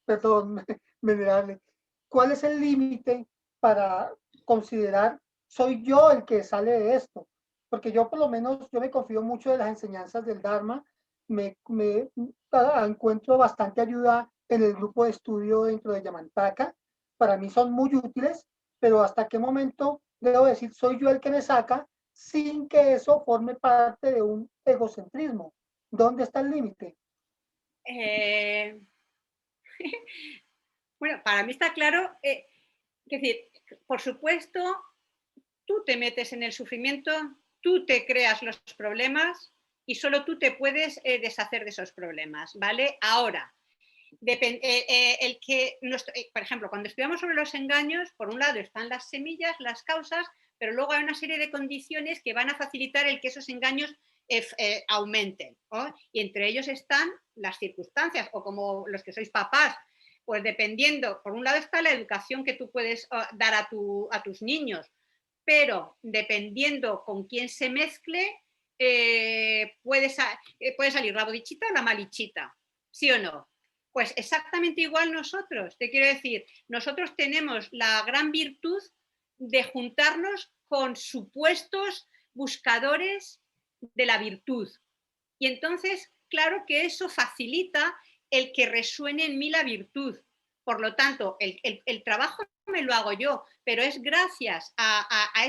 [SPEAKER 4] perdón, venerable, cuál es el límite para considerar, soy yo el que sale de esto? Porque yo por lo menos, yo me confío mucho de las enseñanzas del Dharma, encuentro bastante ayuda en el grupo de estudio dentro de Yamantaka, para mí son muy útiles, pero hasta qué momento debo decir, soy yo el que me saca, sin que eso forme parte de un egocentrismo. ¿Dónde está el límite?
[SPEAKER 1] Bueno, para mí está claro, es decir, por supuesto, tú te metes en el sufrimiento, tú te creas los problemas y solo tú te puedes deshacer de esos problemas, ¿vale? Ahora, por ejemplo, cuando estudiamos sobre los engaños, por un lado están las semillas, las causas, pero luego hay una serie de condiciones que van a facilitar el que esos engaños aumenten, ¿no? Y entre ellos están las circunstancias, o como los que sois papás, pues dependiendo, por un lado está la educación que tú puedes dar a tus niños, pero dependiendo con quién se mezcle, puede salir la bodichita o la malichita, ¿sí o no? Pues exactamente igual nosotros, te quiero decir, nosotros tenemos la gran virtud de juntarnos con supuestos buscadores de la virtud. Y entonces, claro que eso facilita el que resuene en mí la virtud. Por lo tanto, el trabajo me lo hago yo, pero es gracias a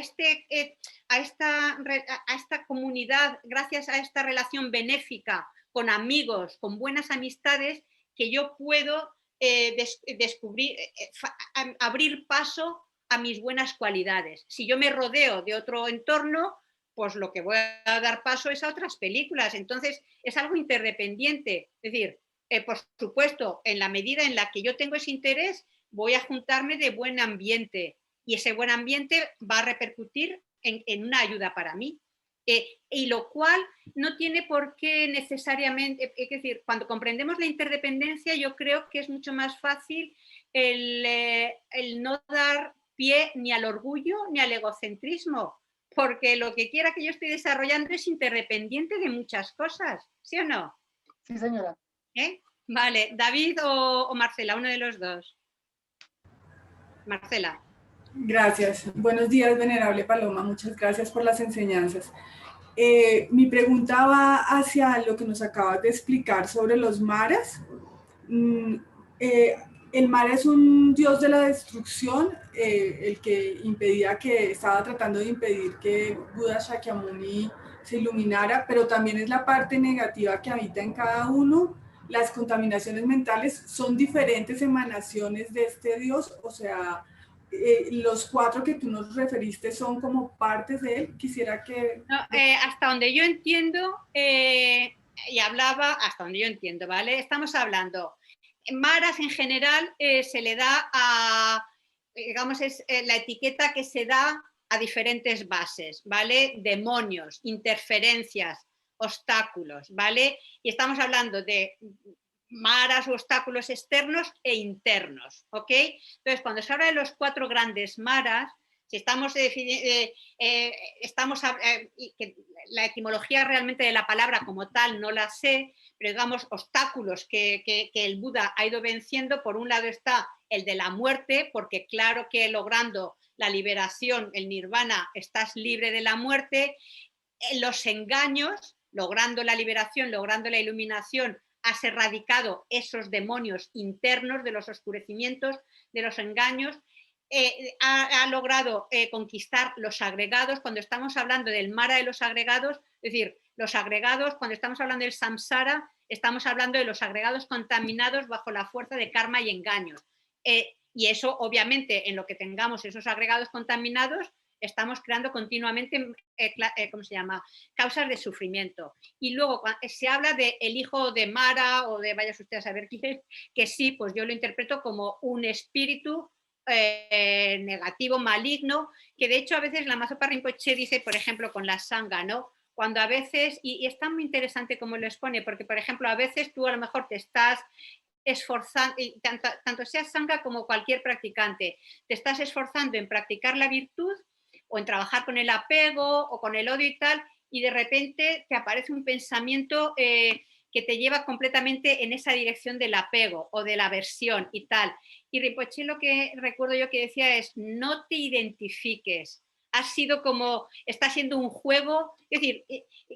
[SPEAKER 1] esta comunidad, gracias a esta relación benéfica con amigos, con buenas amistades, que yo puedo abrir paso a mis buenas cualidades. Si yo me rodeo de otro entorno, pues lo que voy a dar paso es a otras películas. Entonces, es algo interdependiente. Es decir, por supuesto, en la medida en la que yo tengo ese interés, voy a juntarme de buen ambiente y ese buen ambiente va a repercutir en una ayuda para mí. Y lo cual no tiene por qué necesariamente, es decir, cuando comprendemos la interdependencia, yo creo que es mucho más fácil el no dar pie ni al orgullo ni al egocentrismo, porque lo que quiera que yo esté desarrollando es interdependiente de muchas cosas, ¿sí o no?
[SPEAKER 4] Sí, señora.
[SPEAKER 1] Vale, David o Marcela, uno de los dos. Marcela.
[SPEAKER 2] Gracias. Buenos días, venerable Paloma. Muchas gracias por las enseñanzas. Mi pregunta va hacia lo que nos acabas de explicar sobre los maras. El Mara es un dios de la destrucción, el que estaba tratando de impedir que Buda Shakyamuni se iluminara, pero también es la parte negativa que habita en cada uno. Las contaminaciones mentales son diferentes emanaciones de este dios, o sea, los 4 que tú nos referiste son como partes de él. Quisiera que...
[SPEAKER 1] No, hasta donde yo entiendo, y hablaba, hasta donde yo entiendo, ¿vale? Estamos hablando, maras en general se le da a, digamos, es la etiqueta que se da a diferentes bases, ¿vale? Demonios, interferencias, obstáculos, ¿vale? Y estamos hablando de maras o obstáculos externos e internos, ¿ok? Entonces, cuando se habla de los 4 grandes maras, si estamos, la etimología realmente de la palabra como tal no la sé, pero digamos obstáculos que el Buda ha ido venciendo, por un lado está el de la muerte, porque claro que logrando la liberación, el nirvana, estás libre de la muerte. Los engaños, logrando la liberación, logrando la iluminación, has erradicado esos demonios internos de los oscurecimientos, de los engaños. Ha logrado conquistar los agregados. Cuando estamos hablando del Mara de los agregados, es decir, los agregados, cuando estamos hablando del samsara, estamos hablando de los agregados contaminados bajo la fuerza de karma y engaños. Y eso, obviamente, en lo que tengamos esos agregados contaminados, estamos creando continuamente, ¿cómo se llama?, causas de sufrimiento. Y luego se habla de el hijo de Mara o de, vaya usted a saber quién, que sí, pues yo lo interpreto como un espíritu negativo, maligno, que de hecho a veces la Mazopa Rinpoche dice, por ejemplo, con la sangha, ¿no? Cuando a veces, y está muy interesante cómo lo expone, porque por ejemplo a veces tú a lo mejor te estás esforzando, tanto seas sangha como cualquier practicante, te estás esforzando en practicar la virtud o en trabajar con el apego o con el odio y tal, y de repente te aparece un pensamiento que te lleva completamente en esa dirección del apego o de la aversión y tal. Y Rinpoche lo que recuerdo yo que decía es, no te identifiques. Ha sido como, está siendo un juego, es decir,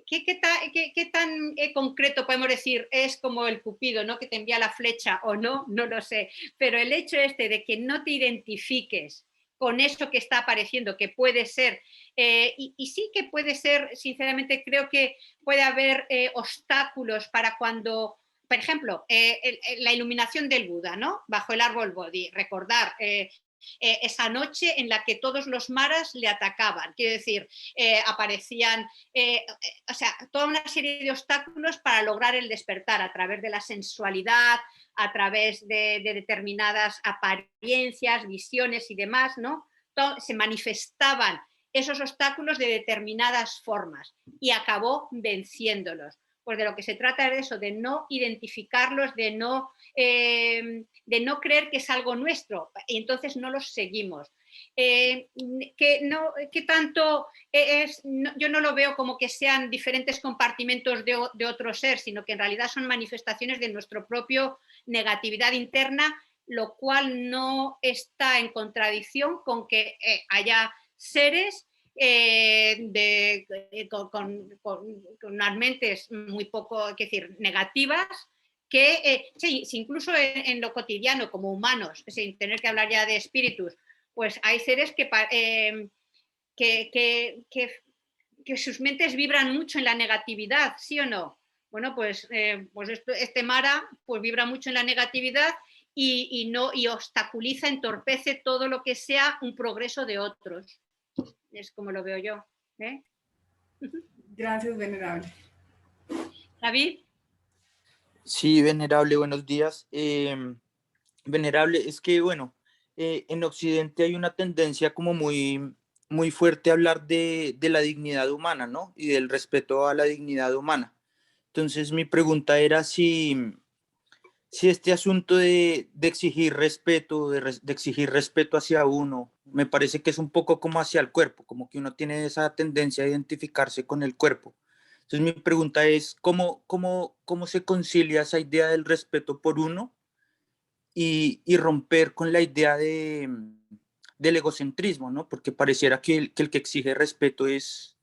[SPEAKER 1] ¿qué tan concreto podemos decir? Es como el Cupido, ¿no? Que te envía la flecha o no, no lo sé. Pero el hecho este de que no te identifiques con eso que está apareciendo, que puede ser, y sí que puede ser, sinceramente creo que puede haber obstáculos para cuando, por ejemplo, la iluminación del Buda, ¿no? Bajo el árbol Bodhi, recordar esa noche en la que todos los maras le atacaban, quiero decir, aparecían, o sea, toda una serie de obstáculos para lograr el despertar a través de la sensualidad, a través de determinadas apariencias, visiones y demás, ¿no? Se manifestaban esos obstáculos de determinadas formas y acabó venciéndolos. Pues de lo que se trata es eso, de no identificarlos, de no creer que es algo nuestro, y entonces no los seguimos. Que tanto yo no lo veo como que sean diferentes compartimentos de otro ser, sino que en realidad son manifestaciones de nuestra propia negatividad interna, lo cual no está en contradicción con que haya seres con unas mentes muy poco, es decir, negativas, que sí, incluso en lo cotidiano, como humanos, sin tener que hablar ya de espíritus, pues hay seres que sus mentes vibran mucho en la negatividad, ¿sí o no? Bueno, pues este Mara pues vibra mucho en la negatividad y obstaculiza, entorpece todo lo que sea un progreso de otros. Es como lo veo yo.
[SPEAKER 2] Gracias, venerable.
[SPEAKER 1] David.
[SPEAKER 5] Sí, venerable, buenos días. Venerable, es que bueno, en Occidente hay una tendencia como muy, muy fuerte a hablar de la dignidad humana, ¿no? Y del respeto a la dignidad humana. Entonces mi pregunta era si este asunto de exigir respeto, de exigir respeto hacia uno, me parece que es un poco como hacia el cuerpo, como que uno tiene esa tendencia a identificarse con el cuerpo. Entonces mi pregunta es, ¿cómo se concilia esa idea del respeto por uno y romper con la idea del egocentrismo, ¿no? Porque pareciera que el que exige respeto es,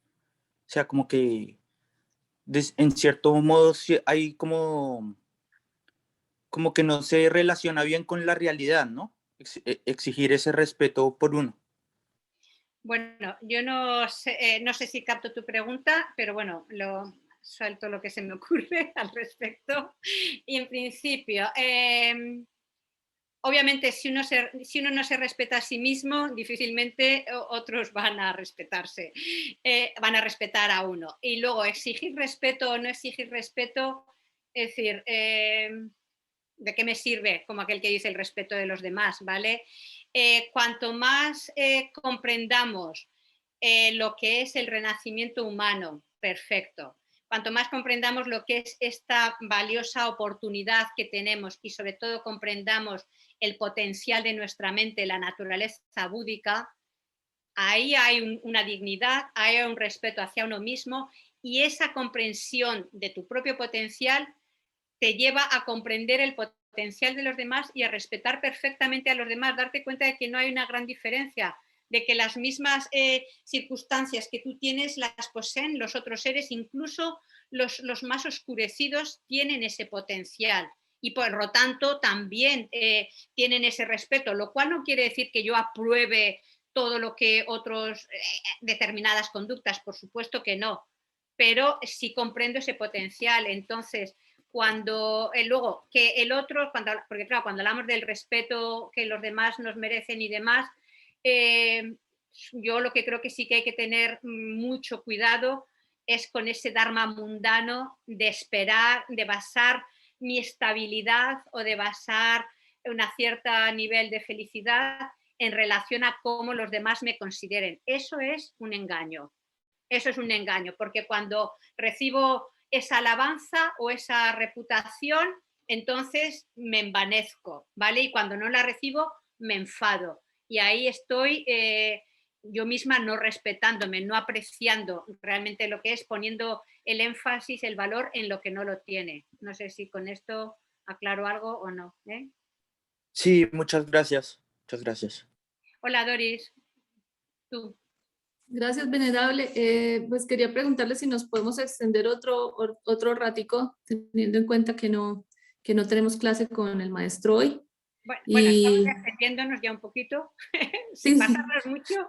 [SPEAKER 5] o sea, como que en cierto modo hay como que no se relaciona bien con la realidad, ¿no? Exigir ese respeto por uno.
[SPEAKER 1] Bueno, yo no sé si capto tu pregunta, pero bueno, suelto lo que se me ocurre al respecto. Y en principio, obviamente, si uno no se respeta a sí mismo, difícilmente otros van a respetarse, van a respetar a uno. Y luego, exigir respeto o no exigir respeto, es decir, ¿de qué me sirve? Como aquel que dice el respeto de los demás, ¿vale? Cuanto más comprendamos lo que es el renacimiento humano, perfecto. Cuanto más comprendamos lo que es esta valiosa oportunidad que tenemos y sobre todo comprendamos el potencial de nuestra mente, la naturaleza búdica, ahí hay una dignidad, ahí hay un respeto hacia uno mismo y esa comprensión de tu propio potencial te lleva a comprender el potencial de los demás y a respetar perfectamente a los demás, darte cuenta de que no hay una gran diferencia, de que las mismas circunstancias que tú tienes las poseen los otros seres, incluso los más oscurecidos tienen ese potencial y por lo tanto también tienen ese respeto, lo cual no quiere decir que yo apruebe todo lo que otros, determinadas conductas, por supuesto que no, pero sí comprendo ese potencial. Entonces, cuando luego que el otro, porque claro, cuando hablamos del respeto que los demás nos merecen y demás, yo lo que creo que sí que hay que tener mucho cuidado es con ese dharma mundano de esperar, de basar mi estabilidad o de basar un cierto nivel de felicidad en relación a cómo los demás me consideren. Eso es un engaño. Eso es un engaño, porque cuando recibo esa alabanza o esa reputación, entonces me envanezco, ¿vale? Y cuando no la recibo, me enfado. Y ahí estoy yo misma no respetándome, no apreciando realmente lo que es, poniendo el énfasis, el valor en lo que no lo tiene. No sé si con esto aclaro algo o no.
[SPEAKER 5] Sí, muchas gracias. Muchas gracias.
[SPEAKER 1] Hola Doris, tú.
[SPEAKER 6] Gracias, venerable. Pues quería preguntarle si nos podemos extender otro ratico, teniendo en cuenta que no tenemos clase con el maestro hoy.
[SPEAKER 1] Bueno,
[SPEAKER 6] Y,
[SPEAKER 1] estamos extendiéndonos ya un poquito, sin
[SPEAKER 6] sí,
[SPEAKER 1] pasarnos mucho.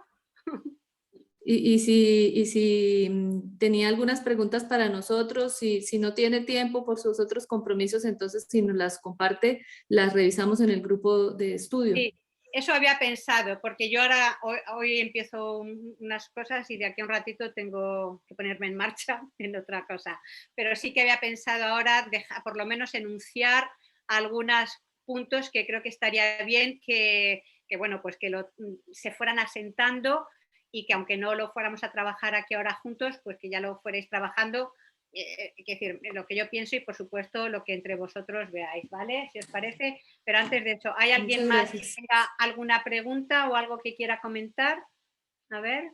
[SPEAKER 6] Y si tenía algunas preguntas para nosotros, si no tiene tiempo por sus otros compromisos, entonces si nos las comparte, las revisamos en el grupo de estudio.
[SPEAKER 1] Sí, eso había pensado, porque yo ahora hoy empiezo unas cosas y de aquí a un ratito tengo que ponerme en marcha en otra cosa. Pero sí que había pensado ahora por lo menos enunciar algunos puntos que creo que estaría bien que bueno, pues que se fueran asentando y que aunque no lo fuéramos a trabajar aquí ahora juntos, pues que ya lo fuerais trabajando, es decir, lo que yo pienso y por supuesto lo que entre vosotros veáis, ¿vale? Si os parece. Pero antes de eso, ¿hay alguien más que tenga alguna pregunta o algo que quiera comentar? A ver,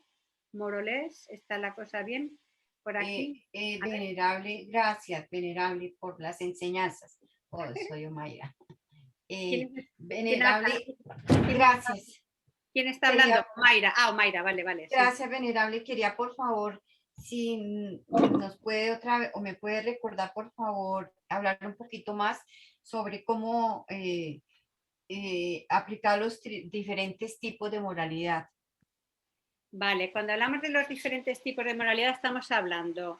[SPEAKER 1] Morolés, ¿está la cosa bien por aquí?
[SPEAKER 7] Venerable, gracias, venerable, por las enseñanzas. Oh, soy Omaira. Venerable, gracias.
[SPEAKER 1] ¿Quién está hablando? Omaira. Ah, Omaira, vale.
[SPEAKER 7] Gracias, sí. Venerable. Quería, por favor, si nos puede otra vez, o me puede recordar, por favor, hablar un poquito más sobre cómo aplicar los diferentes tipos de moralidad.
[SPEAKER 1] Vale, cuando hablamos de los diferentes tipos de moralidad estamos hablando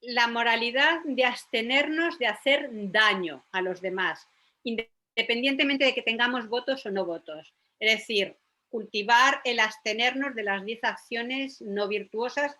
[SPEAKER 1] la moralidad de abstenernos de hacer daño a los demás, independientemente de que tengamos votos o no votos. Es decir, cultivar el abstenernos de las 10 acciones no virtuosas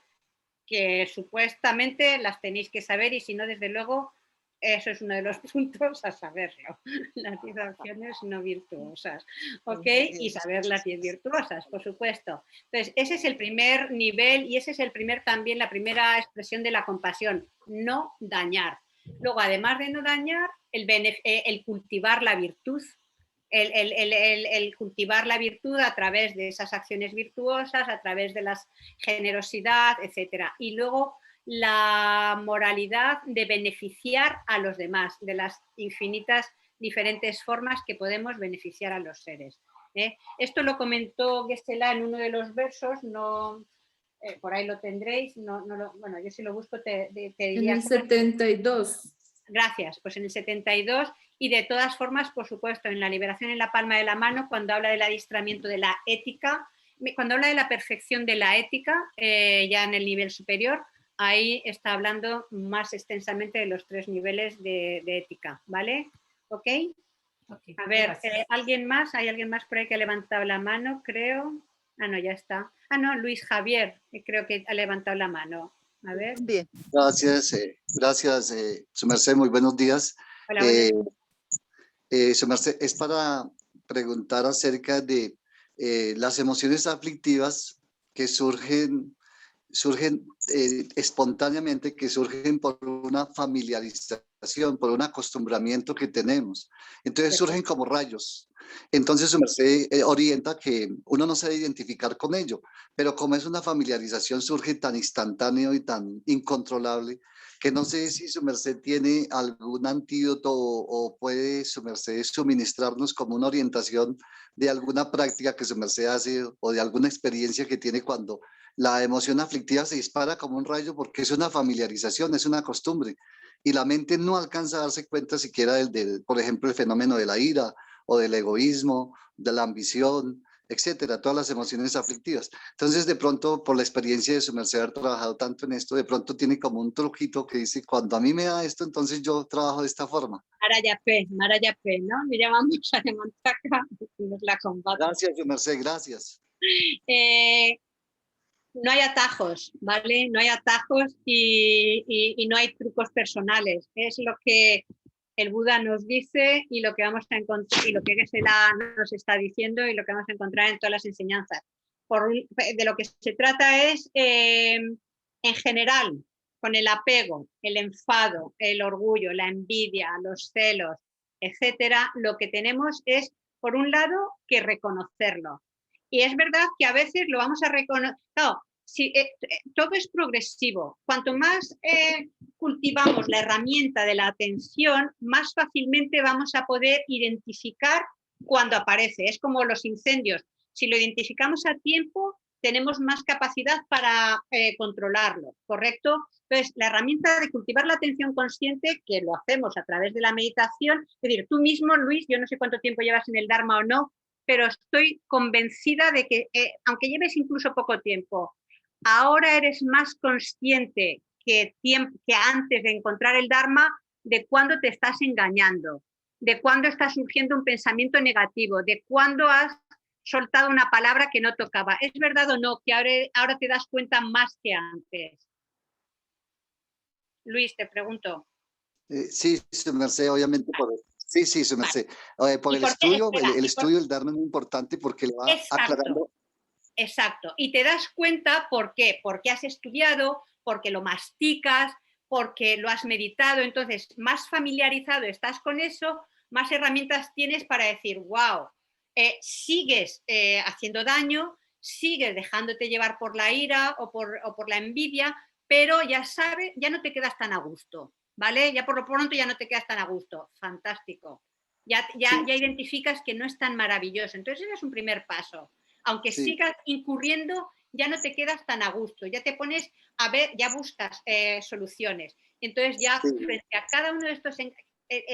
[SPEAKER 1] que supuestamente las tenéis que saber y si no, desde luego, eso es uno de los puntos a saberlo. Las 10 acciones no virtuosas, ¿ok? Y saber las 10 virtuosas, por supuesto. Entonces, ese es el primer nivel y ese es también la primera expresión de la compasión, no dañar. Luego, además de no dañar, el cultivar la virtud, el cultivar la virtud a través de esas acciones virtuosas, a través de la generosidad, etc. Y luego la moralidad de beneficiar a los demás, de las infinitas diferentes formas que podemos beneficiar a los seres. Esto lo comentó Geshe-la en uno de los versos, no, por ahí lo tendréis, bueno, yo si lo busco te diría...
[SPEAKER 6] En el 72.
[SPEAKER 1] Gracias, pues en el 72 y de todas formas, por supuesto, en la liberación en la palma de la mano, cuando habla del adiestramiento de la ética, cuando habla de la perfección de la ética, ya en el nivel superior, ahí está hablando más extensamente de los 3 niveles de ética, ¿vale? ¿Ok? A ver, ¿alguien más? ¿Hay alguien más por ahí que ha levantado la mano, creo? Ah, no, ya está. Ah, no, Luis Javier, creo que ha levantado la mano. A ver.
[SPEAKER 8] Bien. Gracias, su merced, muy buenos días.
[SPEAKER 1] Hola,
[SPEAKER 8] su merced, es para preguntar acerca de las emociones aflictivas que surgen espontáneamente, que surgen por una familiarización, por un acostumbramiento que tenemos. Entonces surgen como rayos. Entonces su merced orienta que uno no se debe identificar con ello, pero como es una familiarización, surge tan instantáneo y tan incontrolable que no sé si su merced tiene algún antídoto o puede su merced suministrarnos como una orientación de alguna práctica que su merced hace o de alguna experiencia que tiene cuando la emoción aflictiva se dispara como un rayo, porque es una familiarización, es una costumbre y la mente no alcanza a darse cuenta siquiera por ejemplo, el fenómeno de la ira o del egoísmo, de la ambición, etcétera, todas las emociones aflictivas. Entonces, de pronto, por la experiencia de su merced haber trabajado tanto en esto, de pronto tiene como un truquito que dice, cuando a mí me da esto, entonces yo trabajo de esta forma.
[SPEAKER 1] Marayapé, ¿no? Le llamamos a Mantaca, la combate.
[SPEAKER 8] Gracias, su merced, gracias.
[SPEAKER 1] No hay atajos, ¿vale? No hay atajos y no hay trucos personales. Es lo que el Buda nos dice y lo que vamos a encontrar y lo que Geshe-la nos está diciendo y lo que vamos a encontrar en todas las enseñanzas. De lo que se trata es, en general, con el apego, el enfado, el orgullo, la envidia, los celos, etcétera, lo que tenemos es, por un lado, que reconocerlo Y es verdad que a veces lo vamos a reconocer. No, si, todo es progresivo. Cuanto más cultivamos la herramienta de la atención, más fácilmente vamos a poder identificar cuando aparece. Es como los incendios. Si lo identificamos a tiempo, tenemos más capacidad para controlarlo, ¿correcto? Entonces, la herramienta de cultivar la atención consciente, que lo hacemos a través de la meditación, es decir, tú mismo, Luis, yo no sé cuánto tiempo llevas en el Dharma o no, pero estoy convencida de que, aunque lleves incluso poco tiempo, ahora eres más consciente que antes de encontrar el Dharma de cuándo te estás engañando, de cuándo está surgiendo un pensamiento negativo, de cuándo has soltado una palabra que no tocaba. ¿Es verdad o no que ahora te das cuenta más que antes? Luis, te pregunto.
[SPEAKER 8] Sí, su merced, obviamente. Sí, su merced. Por el estudio, el estudio del Dharma es muy importante porque le va aclarando.
[SPEAKER 1] Exacto. Y te das cuenta por qué. Porque has estudiado, porque lo masticas, porque lo has meditado. Entonces, más familiarizado estás con eso, más herramientas tienes para decir, wow, sigues haciendo daño, sigues dejándote llevar por la ira o por la envidia, pero ya sabes, ya no te quedas tan a gusto, ¿vale? Ya por lo pronto ya no te quedas tan a gusto. Fantástico. Ya identificas que no es tan maravilloso. Entonces ese es un primer paso. Aunque sigas incurriendo, ya no te quedas tan a gusto. Ya te pones a ver, ya buscas soluciones. Entonces ya frente a cada uno de estos...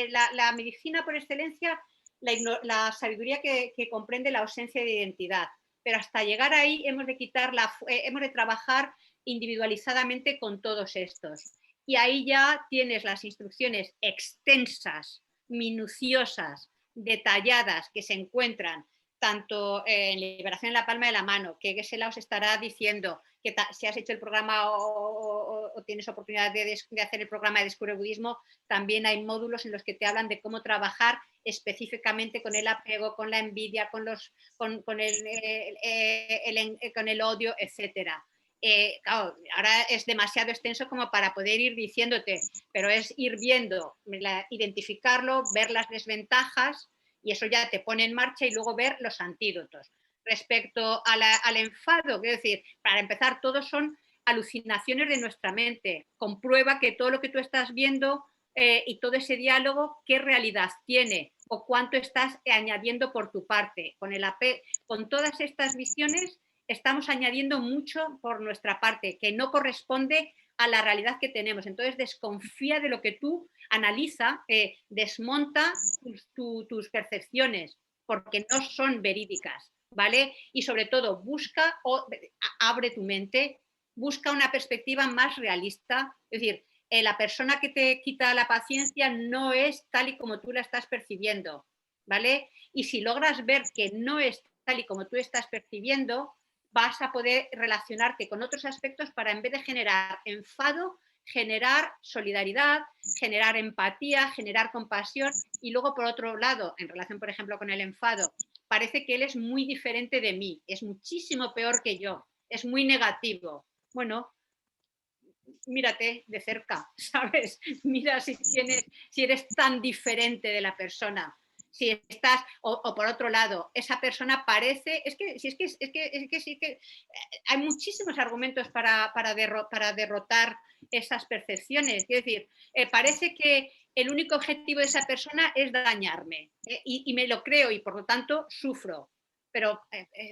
[SPEAKER 1] la medicina por excelencia, la sabiduría que comprende la ausencia de identidad. Pero hasta llegar ahí hemos de trabajar individualizadamente con todos estos. Y ahí ya tienes las instrucciones extensas, minuciosas, detalladas, que se encuentran tanto en Liberación en la palma de la mano, que Geshe-la os estará diciendo que si has hecho el programa o tienes oportunidad de hacer el programa de Descubre Budismo, también hay módulos en los que te hablan de cómo trabajar específicamente con el apego, con la envidia, con el odio, etcétera. Claro, ahora es demasiado extenso como para poder ir diciéndote, pero es ir viendo, identificarlo, ver las desventajas, y eso ya te pone en marcha, y luego ver los antídotos. Respecto al enfado, quiero decir, para empezar, todos son alucinaciones de nuestra mente. Comprueba que todo lo que tú estás viendo y todo ese diálogo, qué realidad tiene o cuánto estás añadiendo por tu parte. Con todas estas visiones estamos añadiendo mucho por nuestra parte, que no corresponde a la realidad que tenemos. Entonces desconfía de lo que tú analiza, desmonta tus percepciones, porque no son verídicas, ¿vale? Y sobre todo abre tu mente, busca una perspectiva más realista. Es decir, la persona que te quita la paciencia no es tal y como tú la estás percibiendo, ¿vale? Y si logras ver que no es tal y como tú estás percibiendo, vas a poder relacionarte con otros aspectos para, en vez de generar enfado, generar solidaridad, generar empatía, generar compasión. Y luego, por otro lado, en relación, por ejemplo, con el enfado, parece que él es muy diferente de mí, es muchísimo peor que yo, es muy negativo. Bueno, mírate de cerca, ¿sabes? Mira si eres tan diferente de la persona. Si estás, o por otro lado, esa persona parece, hay muchísimos argumentos para derrotar esas percepciones. Es decir, parece que el único objetivo de esa persona es dañarme, y me lo creo, y por lo tanto sufro. Pero,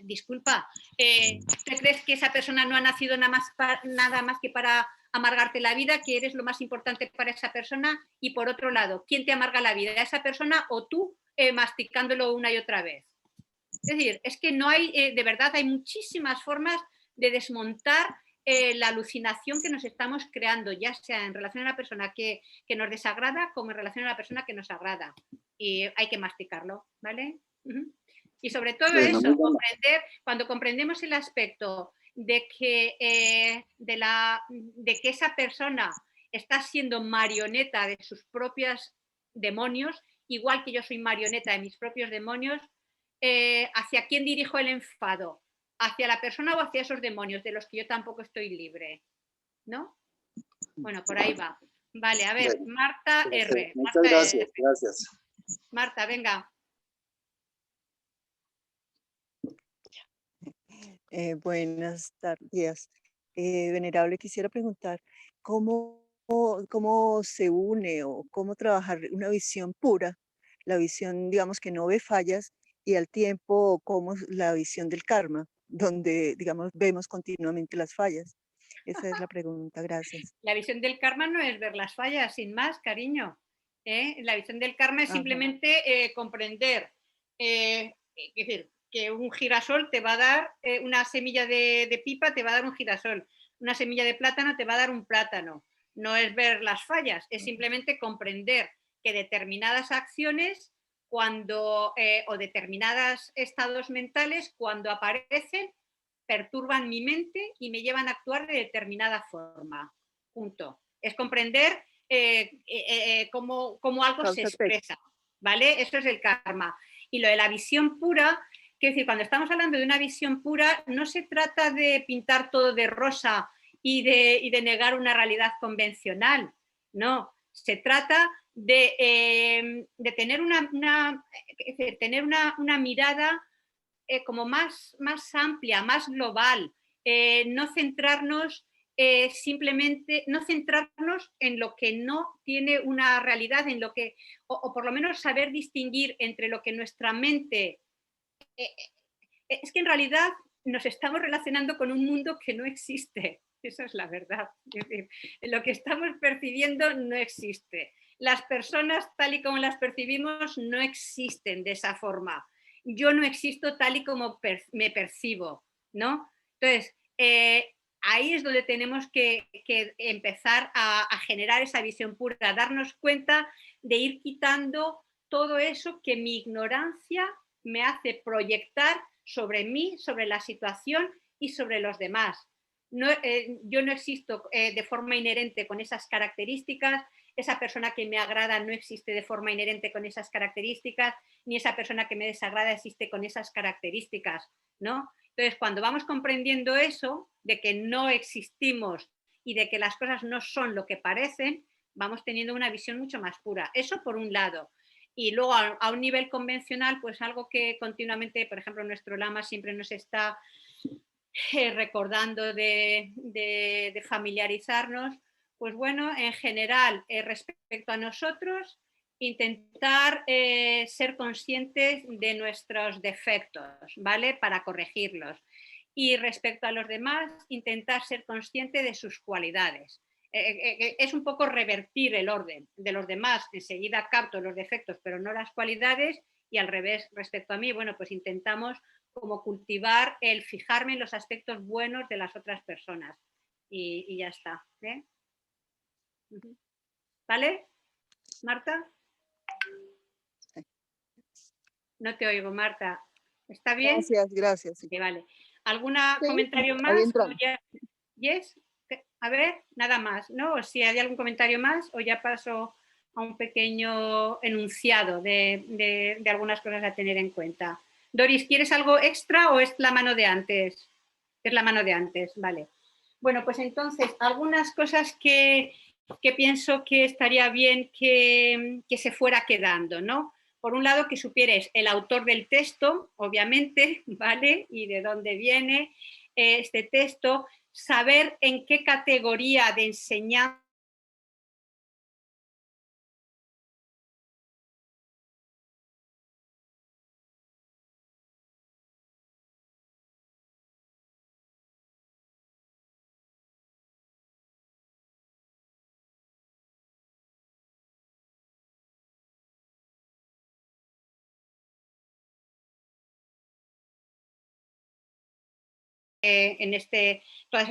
[SPEAKER 1] disculpa, ¿tú crees que esa persona no ha nacido nada más que para amargarte la vida, que eres lo más importante para esa persona? Y por otro lado, ¿quién te amarga la vida? ¿Esa persona o tú masticándolo una y otra vez? Es decir, es que no hay, de verdad, hay muchísimas formas de desmontar la alucinación que nos estamos creando, ya sea en relación a la persona que nos desagrada como en relación a la persona que nos agrada. Y hay que masticarlo, ¿vale? Y sobre todo eso, cuando comprendemos el aspecto de que esa persona está siendo marioneta de sus propios demonios, igual que yo soy marioneta de mis propios demonios, ¿hacia quién dirijo el enfado? ¿Hacia la persona o hacia esos demonios de los que yo tampoco estoy libre? ¿No? Bueno, por ahí va. Vale, a ver, Marta R.
[SPEAKER 8] Muchas gracias, gracias.
[SPEAKER 1] Marta, venga.
[SPEAKER 9] Buenas tardes. Venerable, quisiera preguntar, ¿cómo, ¿cómo se une o cómo trabajar una visión pura, la visión, digamos, que no ve fallas, y al tiempo, cómo es la visión del karma, donde, digamos, vemos continuamente las fallas? Esa es la pregunta, gracias.
[SPEAKER 1] La visión del karma no es ver las fallas, sin más, cariño. La visión del karma es
[SPEAKER 9] Ajá.
[SPEAKER 1] simplemente comprender, es decir, que un girasol te va a dar una semilla de pipa, te va a dar un girasol, una semilla de plátano te va a dar un plátano. No es ver las fallas, es simplemente comprender que determinadas acciones cuando, o determinados estados mentales, cuando aparecen, perturban mi mente y me llevan a actuar de determinada forma. Punto. Es comprender cómo algo se expresa, ¿vale? Eso es el karma. Y lo de la visión pura, quiero decir, cuando estamos hablando de una visión pura, no se trata de pintar todo de rosa y de negar una realidad convencional, no. Se trata de tener tener una mirada como más amplia, más global, no centrarnos simplemente, no centrarnos en lo que no tiene una realidad, en lo que, o por lo menos saber distinguir entre lo que nuestra mente, es que en realidad nos estamos relacionando con un mundo que no existe, esa es la verdad, es decir, lo que estamos percibiendo no existe, las personas tal y como las percibimos no existen de esa forma, yo no existo tal y como me percibo, ¿no? Entonces, ahí es donde tenemos que empezar a generar esa visión pura, a darnos cuenta de ir quitando todo eso que mi ignorancia me hace proyectar sobre mí, sobre la situación y sobre los demás. No, yo no existo de forma inherente con esas características, esa persona que me agrada no existe de forma inherente con esas características, ni esa persona que me desagrada existe con esas características, ¿no? Entonces, cuando vamos comprendiendo eso, de que no existimos y de que las cosas no son lo que parecen, vamos teniendo una visión mucho más pura. Eso por un lado. Y luego a un nivel convencional, pues algo que continuamente, por ejemplo, nuestro lama siempre nos está recordando de familiarizarnos, pues bueno, en general, respecto a nosotros, intentar ser conscientes de nuestros defectos, ¿vale? Para corregirlos. Y respecto a los demás, intentar ser consciente de sus cualidades. Es un poco revertir el orden de los demás, enseguida capto los defectos, pero no las cualidades, y al revés, respecto a mí, bueno, pues intentamos como cultivar el fijarme en los aspectos buenos de las otras personas. Y ya está. ¿Eh? ¿Vale? ¿Marta? No te oigo, Marta. ¿Está bien?
[SPEAKER 9] Gracias, gracias. Sí.
[SPEAKER 1] Okay, vale. ¿Algún
[SPEAKER 9] sí,
[SPEAKER 1] comentario más? ¿Yes? A ver, nada más, ¿no? O si hay algún comentario más, o ya paso a un pequeño enunciado de algunas cosas a tener en cuenta. Doris, ¿quieres algo extra o es la mano de antes? Es la mano de antes, vale. Bueno, pues entonces, algunas cosas que pienso que estaría bien que se fuera quedando, ¿no? Por un lado, que supieres el autor del texto, obviamente, ¿vale? Y de dónde viene este texto, saber en qué categoría de enseñanza en todas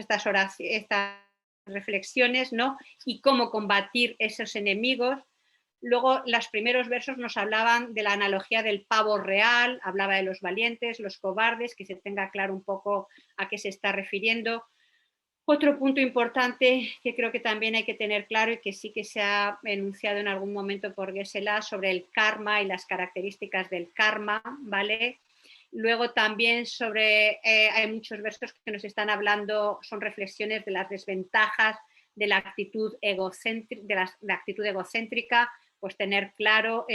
[SPEAKER 1] estas reflexiones, ¿no? Y cómo combatir esos enemigos. Luego, los primeros versos nos hablaban de la analogía del pavo real, hablaba de los valientes, los cobardes, que se tenga claro un poco a qué se está refiriendo. Otro punto importante que creo que también hay que tener claro y que sí que se ha enunciado en algún momento por Geshe-la sobre el karma y las características del karma, ¿vale? Luego también hay muchos versos que nos están hablando, son reflexiones de las desventajas de la actitud egocéntrica, pues tener claro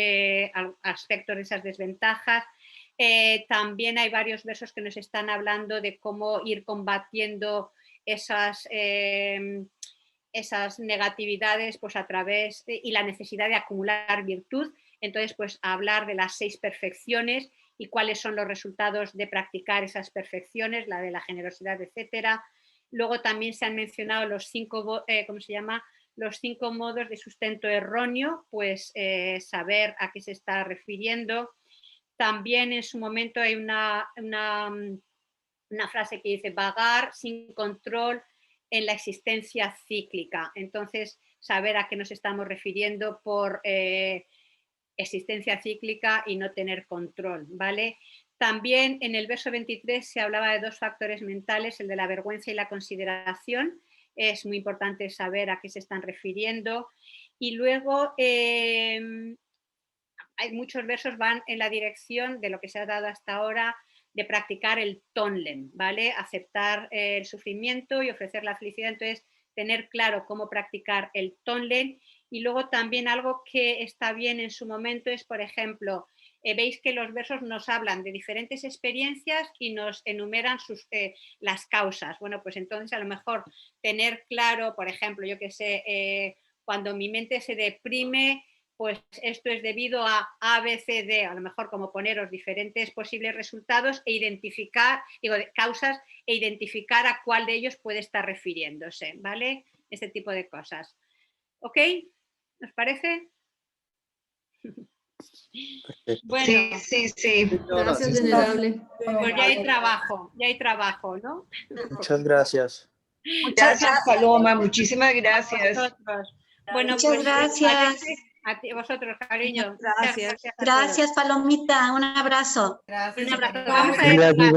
[SPEAKER 1] aspectos de esas desventajas. También hay varios versos que nos están hablando de cómo ir combatiendo esas negatividades pues a través y la necesidad de acumular virtud. Entonces, pues hablar de las 6 perfecciones y cuáles son los resultados de practicar esas perfecciones, la de la generosidad, etcétera. Luego también se han mencionado los 5, los 5 modos de sustento erróneo, pues saber a qué se está refiriendo. También en su momento hay una frase que dice vagar sin control en la existencia cíclica. Entonces, saber a qué nos estamos refiriendo por existencia cíclica y no tener control, ¿vale? También en el verso 23 se hablaba de 2 factores mentales, el de la vergüenza y la consideración. Es muy importante saber a qué se están refiriendo. Y luego hay muchos versos van en la dirección de lo que se ha dado hasta ahora, de practicar el tonlen, ¿vale? Aceptar el sufrimiento y ofrecer la felicidad. Entonces, tener claro cómo practicar el tonlen. Y luego también algo que está bien en su momento es, por ejemplo, veis que los versos nos hablan de diferentes experiencias y nos enumeran las causas. Bueno, pues entonces a lo mejor tener claro, por ejemplo, yo que sé, cuando mi mente se deprime, pues esto es debido a A, B, C, D, a lo mejor como poneros diferentes posibles resultados e identificar, causas e identificar a cuál de ellos puede estar refiriéndose, ¿vale? Este tipo de cosas. ¿Ok? ¿Os parece? Bueno,
[SPEAKER 7] sí.
[SPEAKER 6] Gracias, venerable.
[SPEAKER 1] Pues ya hay trabajo, ¿no?
[SPEAKER 5] Muchas gracias.
[SPEAKER 7] Gracias, Paloma, muchísimas gracias.
[SPEAKER 1] Bueno,
[SPEAKER 10] muchas
[SPEAKER 1] pues,
[SPEAKER 10] gracias.
[SPEAKER 1] A ti, vosotros, cariño.
[SPEAKER 3] Gracias.
[SPEAKER 10] Gracias, Palomita. Un abrazo.
[SPEAKER 7] Gracias.
[SPEAKER 1] Un abrazo. Vamos a ver.